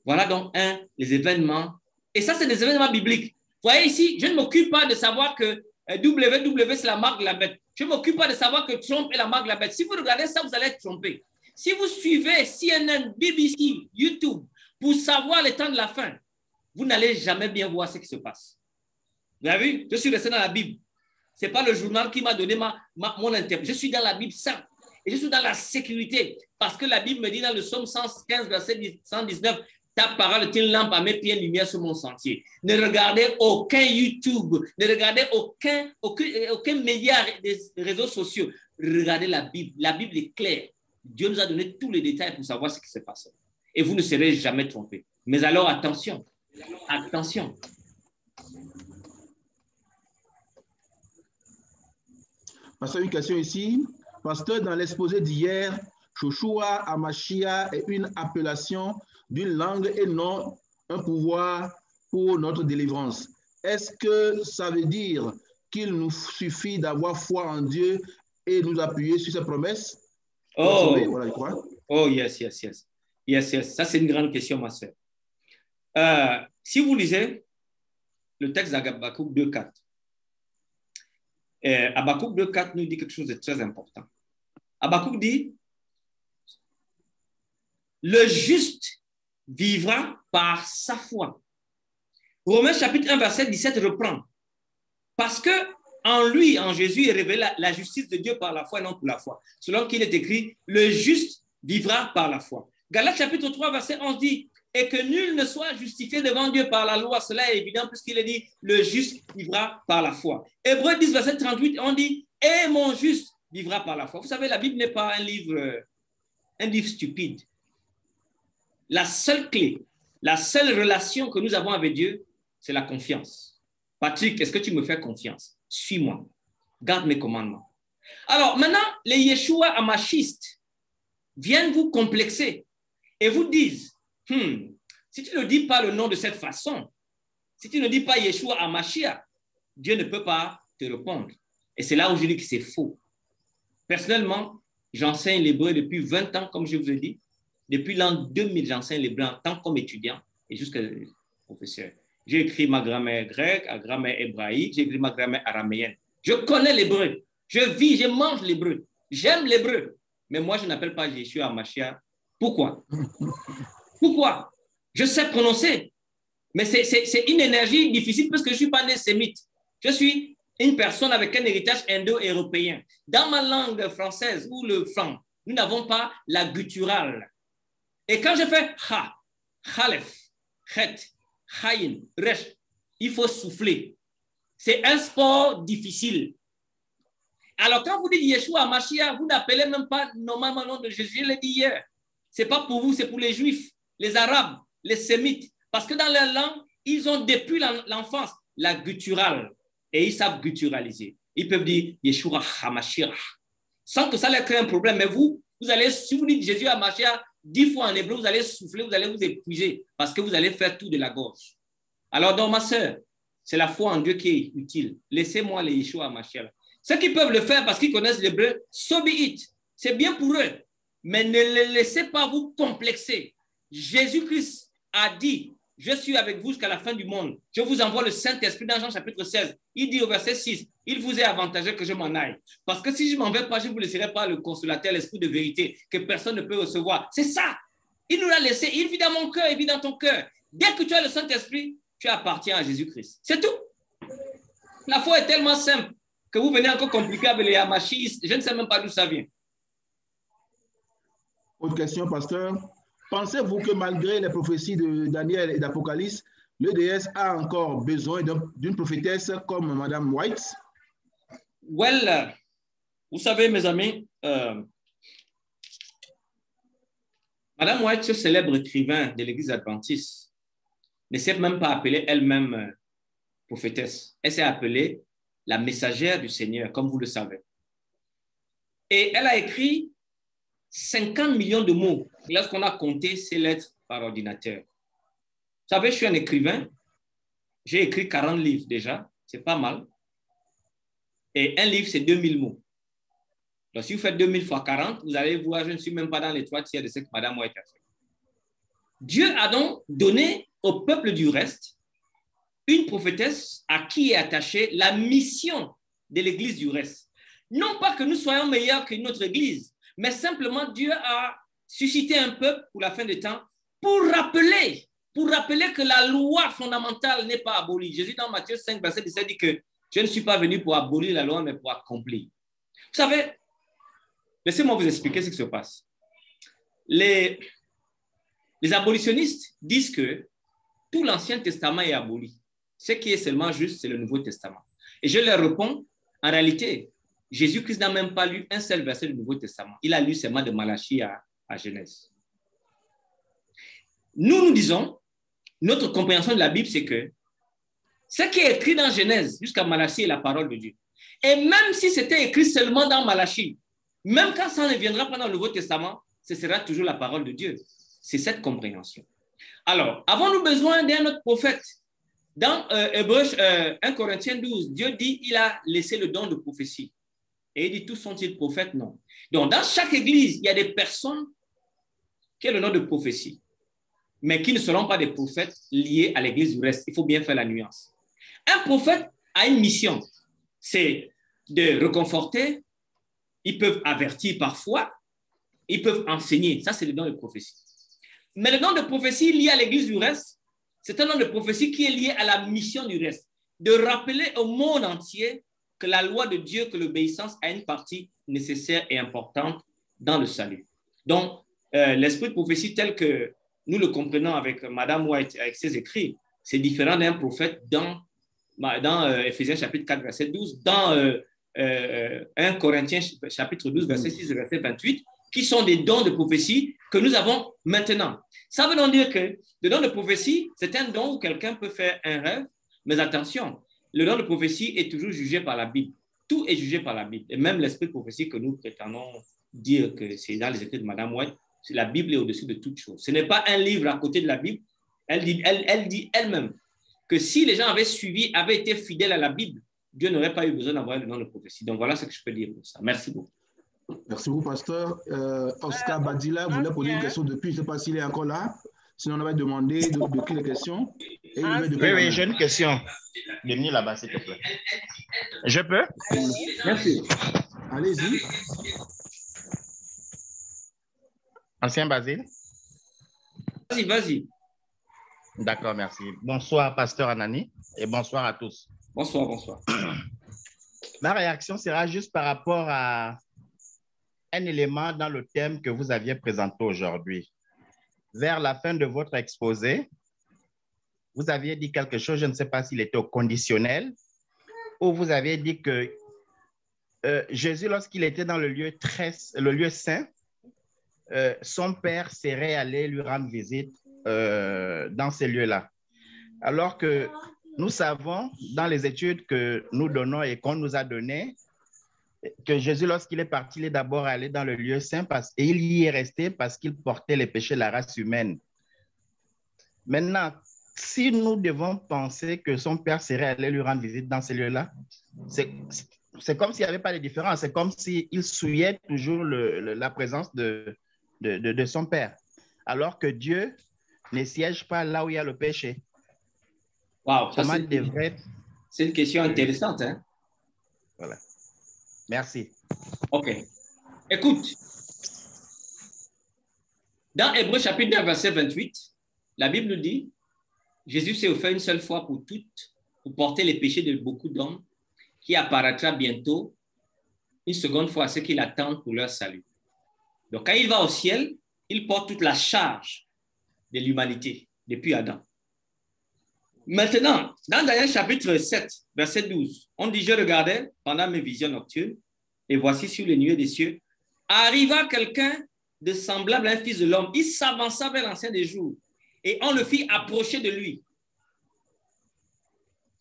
Voilà donc les événements. Et ça, c'est des événements bibliques. Vous voyez ici, je ne m'occupe pas de savoir que WW, c'est la marque de la bête. Je ne m'occupe pas de savoir que Trump est la marque de la bête. Si vous regardez ça, vous allez être trompé. Si vous suivez CNN, BBC, YouTube, pour savoir les temps de la fin, vous n'allez jamais bien voir ce qui se passe. Vous avez vu? Je suis resté dans la Bible. Ce n'est pas le journal qui m'a donné mon interprétation. Je suis dans la Bible sainte. Et je suis dans la sécurité. Parce que la Bible me dit dans le psaume 115, verset 119, ta parole est une lampe à mes pieds, une lumière sur mon sentier. Ne regardez aucun YouTube, ne regardez aucun média des réseaux sociaux. Regardez la Bible. La Bible est claire. Dieu nous a donné tous les détails pour savoir ce qui s'est passé. Et vous ne serez jamais trompés. Mais alors, attention. Attention. Pasteur, une question ici. Pasteur, dans l'exposé d'hier, Yeshua HaMashiach est une appellation d'une langue et non un pouvoir pour notre délivrance. Est-ce que ça veut dire qu'il nous suffit d'avoir foi en Dieu et nous appuyer sur ses promesses? Voilà, je crois. Oh, yes. Ça, c'est une grande question, ma soeur. Si vous lisez le texte d'Habakkuk 2.4, Habakkuk 2.4 nous dit quelque chose de très important. Habakkuk dit, le juste vivra par sa foi. Romains chapitre 1, verset 17 reprend. Parce que en lui, en Jésus, est révélée la justice de Dieu par la foi et non pour la foi. Selon qu'il est écrit, le juste vivra par la foi. Galates chapitre 3, verset 11 dit, et que nul ne soit justifié devant Dieu par la loi. Cela est évident puisqu'il est dit, le juste vivra par la foi. Hébreux 10, verset 38, on dit, et mon juste vivra par la foi. Vous savez, la Bible n'est pas un livre stupide. La seule clé, la seule relation que nous avons avec Dieu, c'est la confiance. Patrick, est-ce que tu me fais confiance? Suis-moi. Garde mes commandements. Alors, maintenant, les Yeshua Hamashistes viennent vous complexer et vous disent, si tu ne dis pas le nom de cette façon, si tu ne dis pas Yeshua Hamashiach, Dieu ne peut pas te répondre. Et c'est là où je dis que c'est faux. Personnellement, j'enseigne l'hébreu depuis 20 ans, comme je vous ai dit. Depuis l'an 2000, j'enseigne l'hébreu en tant qu'étudiant et jusqu'à professeur. J'ai écrit ma grammaire grecque, ma grammaire hébraïque, j'ai écrit ma grammaire araméenne. Je connais l'hébreu. Je vis, je mange l'hébreu. J'aime l'hébreu. Mais moi, je n'appelle pas Yeshua HaMashiach. Pourquoi? Pourquoi? Je sais prononcer. Mais c'est une énergie difficile parce que je ne suis pas né sémite. Je suis une personne avec un héritage indo-européen. Dans ma langue française ou le franc, nous n'avons pas la gutturale. Et quand je fais ha, khalef, chet, chayin, resh, il faut souffler. C'est un sport difficile. Alors quand vous dites Yeshua HaMashiach, vous n'appelez même pas normalement le nom de Jésus. Je l'ai dit hier. Ce n'est pas pour vous, c'est pour les Juifs, les Arabes, les Sémites. Parce que dans leur langue, ils ont depuis l'enfance la gutturale. Et ils savent gutturaliser. Ils peuvent dire Yeshua HaMashiach. Sans que ça leur crée un problème. Mais vous allez, si vous dites Jésus HaMashiach 10 fois en hébreu, vous allez souffler, vous allez vous épuiser. Parce que vous allez faire tout de la gorge. Alors donc ma soeur, c'est la foi en Dieu qui est utile. Laissez-moi les Yeshua HaMashiach. Ceux qui peuvent le faire parce qu'ils connaissent l'hébreu, so be it. C'est bien pour eux. Mais ne les laissez pas vous complexer. Jésus-Christ a dit, je suis avec vous jusqu'à la fin du monde. Je vous envoie le Saint-Esprit dans Jean chapitre 16. Il dit au verset 6, il vous est avantageux que je m'en aille. Parce que si je ne m'en vais pas, je ne vous laisserai pas le consolateur, l'esprit de vérité que personne ne peut recevoir. C'est ça. Il nous l'a laissé. Il vit dans mon cœur, il vit dans ton cœur. Dès que tu as le Saint-Esprit, tu appartiens à Jésus-Christ. C'est tout. La foi est tellement simple que vous venez encore compliquer avec les Hamashistes. Je ne sais même pas d'où ça vient. Autre question, pasteur. Pensez-vous que malgré les prophéties de Daniel et d'Apocalypse, l'EDS a encore besoin d'une prophétesse comme Madame White? Vous savez, mes amis, Madame White, ce célèbre écrivain de l'Église adventiste, ne s'est même pas appelée elle-même prophétesse. Elle s'est appelée la messagère du Seigneur, comme vous le savez. Et elle a écrit 50 millions de mots lorsqu'on a compté ses lettres par ordinateur. Vous savez, je suis un écrivain. J'ai écrit 40 livres déjà. C'est pas mal. Et un livre, c'est 2000 mots. Donc, si vous faites 2000 fois 40, vous allez voir, je ne suis même pas dans les 3/4 de ce que Madame White a fait. Dieu a donc donné au peuple du reste une prophétesse à qui est attachée la mission de l'Église du reste. Non pas que nous soyons meilleurs que notre Église, mais simplement Dieu a suscité un peuple pour la fin des temps pour rappeler que la loi fondamentale n'est pas abolie. Jésus dans Matthieu 5, verset 17 dit que je ne suis pas venu pour abolir la loi, mais pour accomplir. Vous savez, laissez-moi vous expliquer ce qui se passe. Les abolitionnistes disent que tout l'Ancien Testament est aboli. Ce qui est seulement juste, c'est le Nouveau Testament. Et je leur réponds, en réalité, Jésus-Christ n'a même pas lu un seul verset du Nouveau Testament. Il a lu seulement de Malachie à Genèse. Nous disons, notre compréhension de la Bible, c'est que ce qui est écrit dans Genèse jusqu'à Malachie est la parole de Dieu. Et même si c'était écrit seulement dans Malachie, même quand ça ne viendra pas dans le Nouveau Testament, ce sera toujours la parole de Dieu. C'est cette compréhension. Alors, avons-nous besoin d'un autre prophète? Dans 1 Corinthiens 12, Dieu dit qu'il a laissé le don de prophétie. Et il dit, tous sont-ils prophètes? Non. Donc, dans chaque église, il y a des personnes qui ont le nom de prophétie, mais qui ne seront pas des prophètes liés à l'église du reste. Il faut bien faire la nuance. Un prophète a une mission, c'est de réconforter, ils peuvent avertir parfois, ils peuvent enseigner. Ça, c'est le don de prophétie. Mais le don de prophétie lié à l'église du reste, c'est un nom de prophétie qui est lié à la mission du reste, de rappeler au monde entier que la loi de Dieu, que l'obéissance a une partie nécessaire et importante dans le salut. Donc, l'esprit de prophétie tel que nous le comprenons avec Madame White, avec ses écrits, c'est différent d'un prophète dans Éphésiens chapitre 4, verset 12, dans 1 Corinthiens chapitre 12, verset 6 et verset 28, qui sont des dons de prophétie que nous avons maintenant. Ça veut donc dire que le don de prophétie, c'est un don où quelqu'un peut faire un rêve, mais attention, le don de prophétie est toujours jugé par la Bible. Tout est jugé par la Bible. Et même l'esprit de prophétie que nous prétendons dire que c'est dans les écrits de Madame White, la Bible est au-dessus de toute chose. Ce n'est pas un livre à côté de la Bible. Elle dit elle-même que si les gens avaient été fidèles à la Bible, Dieu n'aurait pas eu besoin d'avoir le don de prophétie. Donc voilà ce que je peux dire pour ça. Merci beaucoup. Merci beaucoup, pasteur. Oscar Badila voulait poser une question depuis. Je ne sais pas s'il est encore là. Sinon, on avait demandé de qui les questions. Oui, j'ai une question. De venir là-bas, s'il te plaît. Je peux? Merci. Allez-y. Ancien Basile? Vas-y. D'accord, merci. Bonsoir, pasteur Anani, et bonsoir à tous. Bonsoir. Ma réaction sera juste par rapport à un élément dans le thème que vous aviez présenté aujourd'hui. Vers la fin de votre exposé, vous aviez dit quelque chose, je ne sais pas s'il était au conditionnel, où vous aviez dit que Jésus, lorsqu'il était dans le lieu saint, son père serait allé lui rendre visite dans ces lieux-là. Alors que nous savons, dans les études que nous donnons et qu'on nous a données, que Jésus, lorsqu'il est parti, il est d'abord allé dans le lieu saint et il y est resté parce qu'il portait les péchés de la race humaine. Maintenant, si nous devons penser que son père serait allé lui rendre visite dans ces lieux-là, c'est comme s'il n'y avait pas de différence. C'est comme s'il souillait toujours la présence de son père, alors que Dieu ne siège pas là où il y a le péché. Wow, c'est une question intéressante. Hein? Voilà. Merci. OK. Écoute, dans Hébreux chapitre 9, verset 28, la Bible dit, Jésus s'est offert une seule fois pour toutes, pour porter les péchés de beaucoup d'hommes, qui apparaîtra bientôt une seconde fois à ceux qui l'attendent pour leur salut. Donc, quand il va au ciel, il porte toute la charge de l'humanité depuis Adam. Maintenant, dans Daniel chapitre 7, verset 12, on dit, je regardais pendant mes visions nocturnes, et voici sur les nuées des cieux, arriva quelqu'un de semblable à un fils de l'homme. Il s'avança vers l'ancien des jours, et on le fit approcher de lui.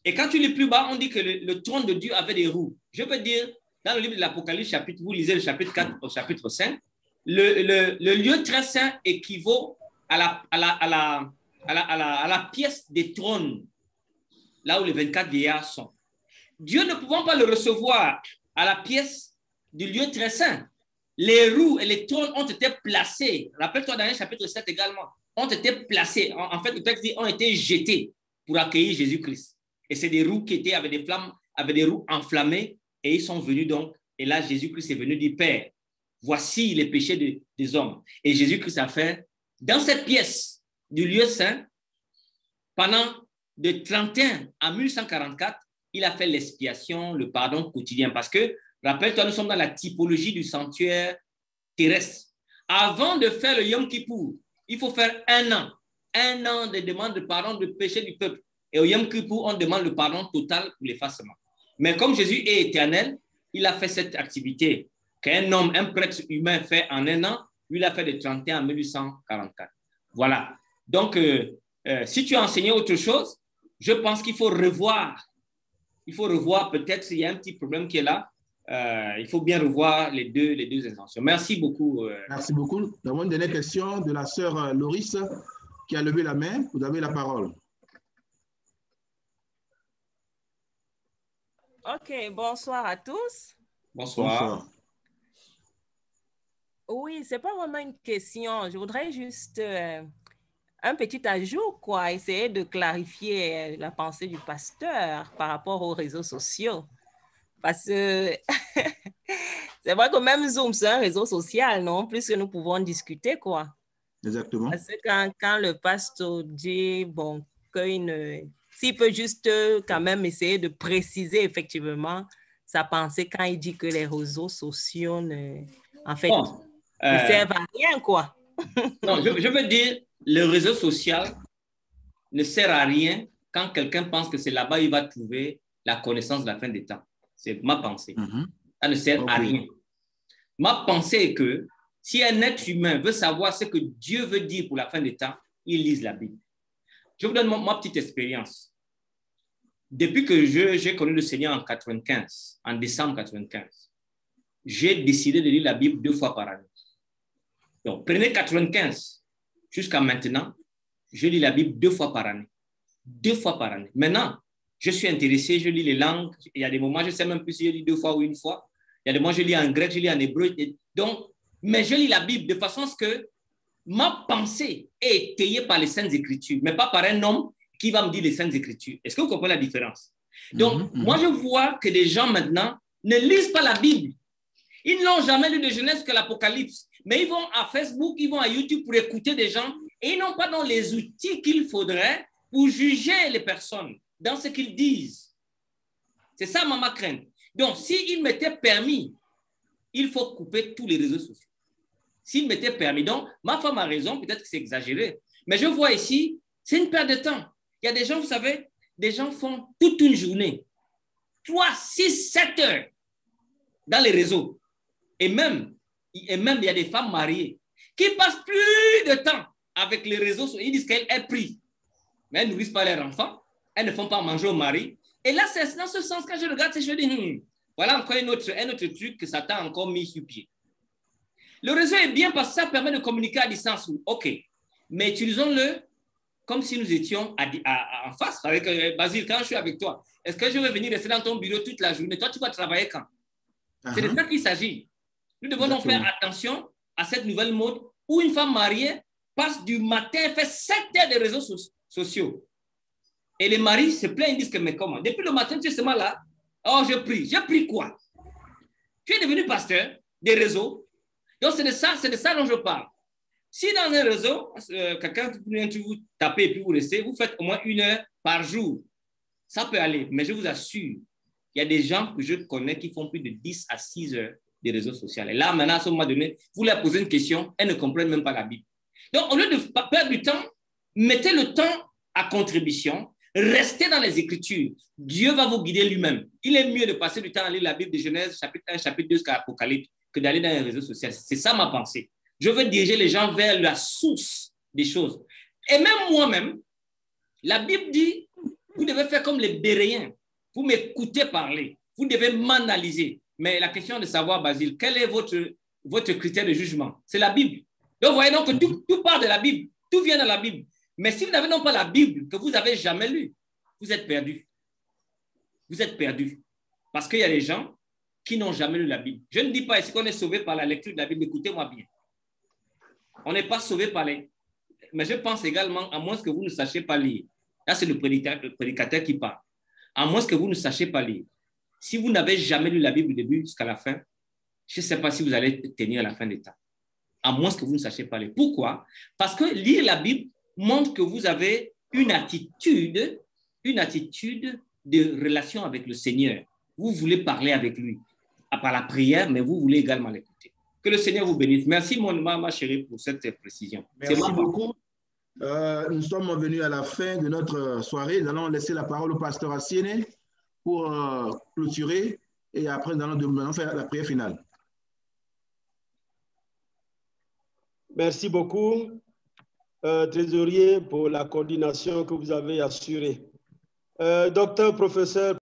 Et quand tu lis plus bas, on dit que le trône de Dieu avait des roues. Je veux dire, dans le livre de l'Apocalypse, vous lisez le chapitre 4 au chapitre 5, le lieu très saint équivaut à la pièce des trônes, là où les 24 vieillards sont. Dieu ne pouvant pas le recevoir à la pièce du lieu très saint, les roues et les trônes ont été placés, rappelle-toi dans le chapitre 7 également, ont été placés, en fait le texte dit ont été jetés pour accueillir Jésus-Christ. Et c'est des roues qui étaient avec des flammes, avec des roues enflammées, et ils sont venus donc, et là Jésus-Christ est venu dire, Père, voici les péchés des hommes. Et Jésus-Christ a fait, dans cette pièce du lieu saint, pendant de 31 à 1144, il a fait l'expiation, le pardon quotidien. Parce que, rappelle-toi, nous sommes dans la typologie du sanctuaire terrestre. Avant de faire le Yom Kippour, il faut faire un an de demande de pardon de péché du peuple. Et au Yom Kippour, on demande le pardon total pour l'effacement. Mais comme Jésus est éternel, il a fait cette activité qu'un homme, un prêtre humain fait en un an, lui, il a fait de 31 à 1844. Voilà. Donc, si tu as enseigné autre chose, je pense qu'il faut revoir. Il faut revoir, peut-être s'il y a un petit problème qui est là, il faut bien revoir les deux intentions. Merci beaucoup. Merci beaucoup. Nous avons une dernière question de la sœur Loris qui a levé la main. Vous avez la parole. OK, bonsoir à tous. Bonsoir. Oui, ce n'est pas vraiment une question. Je voudrais juste un petit ajout, quoi, essayer de clarifier la pensée du pasteur par rapport aux réseaux sociaux. Parce que c'est vrai que même Zoom, c'est un réseau social, non? Plus que nous pouvons discuter, quoi. Exactement. Parce que quand le pasteur dit, bon, s'il peut juste quand même essayer de préciser effectivement sa pensée quand il dit que les réseaux sociaux ne servent à rien, quoi. Non, je veux dire, le réseau social ne sert à rien quand quelqu'un pense que c'est là-bas qu'il va trouver la connaissance de la fin des temps. C'est ma pensée. Ça ne sert à rien. Ma pensée est que si un être humain veut savoir ce que Dieu veut dire pour la fin des temps, il lise la Bible. Je vous donne ma petite expérience. Depuis que j'ai connu le Seigneur en 95, en décembre 95, j'ai décidé de lire la Bible 2 fois par année. Donc, prenez 95 jusqu'à maintenant, je lis la Bible 2 fois par année. 2 fois par année. Maintenant, je suis intéressé, je lis les langues. Il y a des moments, je ne sais même plus si je lis 2 fois ou 1 fois. Il y a des moments, je lis en grec, je lis en hébreu. Donc, mais je lis la Bible de façon à ce que ma pensée est étayée par les Saintes Écritures, mais pas par un homme qui va me dire les Saintes Écritures. Est-ce que vous comprenez la différence? Donc, moi, je vois que des gens maintenant ne lisent pas la Bible. Ils n'ont jamais lu de Genèse que l'Apocalypse. Mais ils vont à Facebook, ils vont à YouTube pour écouter des gens et ils n'ont pas dans les outils qu'il faudrait pour juger les personnes dans ce qu'ils disent. C'est ça ma crainte. Donc, s'il m'était permis, il faut couper tous les réseaux sociaux. S'il m'était permis, donc, ma femme a raison, peut-être que c'est exagéré. Mais je vois ici, c'est une perte de temps. Il y a des gens, vous savez, des gens font toute une journée, 3, 6, 7 heures dans les réseaux. Et même, il y a des femmes mariées qui passent plus de temps avec les réseaux sociaux. Ils disent qu'elles prient, mais elles ne nourrissent pas leurs enfants, elles ne font pas manger au mari. Et là, c'est dans ce sens, quand je regarde, je dis, voilà encore un autre truc que Satan a encore mis sur pied. Le réseau est bien parce que ça permet de communiquer à distance. OK, mais utilisons-le comme si nous étions en face. Avec Basile, quand je suis avec toi, est-ce que je vais venir rester dans ton bureau toute la journée? Toi, tu vas travailler quand? C'est de ça qu'il s'agit. Nous devons donc faire attention à cette nouvelle mode où une femme mariée passe du matin, fait 7 heures de réseaux sociaux. Et les maris se plaignent, ils disent que mais comment? Depuis le matin, tu es seulement là. Oh, je prie. Je prie quoi? Tu es devenu pasteur des réseaux. Donc, c'est de ça dont je parle. Si dans un réseau, quelqu'un vient vous taper et puis vous restez, vous faites au moins 1 heure par jour. Ça peut aller, mais je vous assure, il y a des gens que je connais qui font plus de 10 à 6 heures des réseaux sociaux. Et là, maintenant, à ce moment donné, vous leur posez une question, elles ne comprennent même pas la Bible. Donc, au lieu de perdre du temps, mettez le temps à contribution. Restez dans les Écritures. Dieu va vous guider lui-même. Il est mieux de passer du temps à lire la Bible de Genèse, chapitre 1, chapitre 2 jusqu'à l'Apocalypse, que d'aller dans les réseaux sociaux. C'est ça ma pensée. Je veux diriger les gens vers la source des choses. Et même moi-même, la Bible dit, vous devez faire comme les Béréens. Vous m'écoutez parler. Vous devez m'analyser. Mais la question de savoir, Basile, quel est votre critère de jugement? C'est la Bible. Donc, vous voyez donc que tout part de la Bible. Tout vient de la Bible. Mais si vous n'avez non pas la Bible, que vous n'avez jamais lu, vous êtes perdu. Vous êtes perdu. Parce qu'il y a des gens qui n'ont jamais lu la Bible. Je ne dis pas ici qu'on est sauvé par la lecture de la Bible. Écoutez-moi bien. On n'est pas sauvé par les... Mais je pense également, à moins que vous ne sachiez pas lire. Là, c'est le prédicateur qui parle. À moins que vous ne sachiez pas lire. Si vous n'avez jamais lu la Bible du début jusqu'à la fin, je ne sais pas si vous allez tenir à la fin des temps. À moins que vous ne sachiez pas lire. Pourquoi? Parce que lire la Bible montre que vous avez une attitude de relation avec le Seigneur. Vous voulez parler avec lui par la prière, mais vous voulez également l'écouter. Que le Seigneur vous bénisse. Merci, ma chérie, pour cette précision. Merci beaucoup. Nous sommes venus à la fin de notre soirée. Nous allons laisser la parole au pasteur Assiene pour clôturer et après nous allons faire la prière finale. Merci beaucoup, trésorier, pour la coordination que vous avez assurée. Docteur, professeur,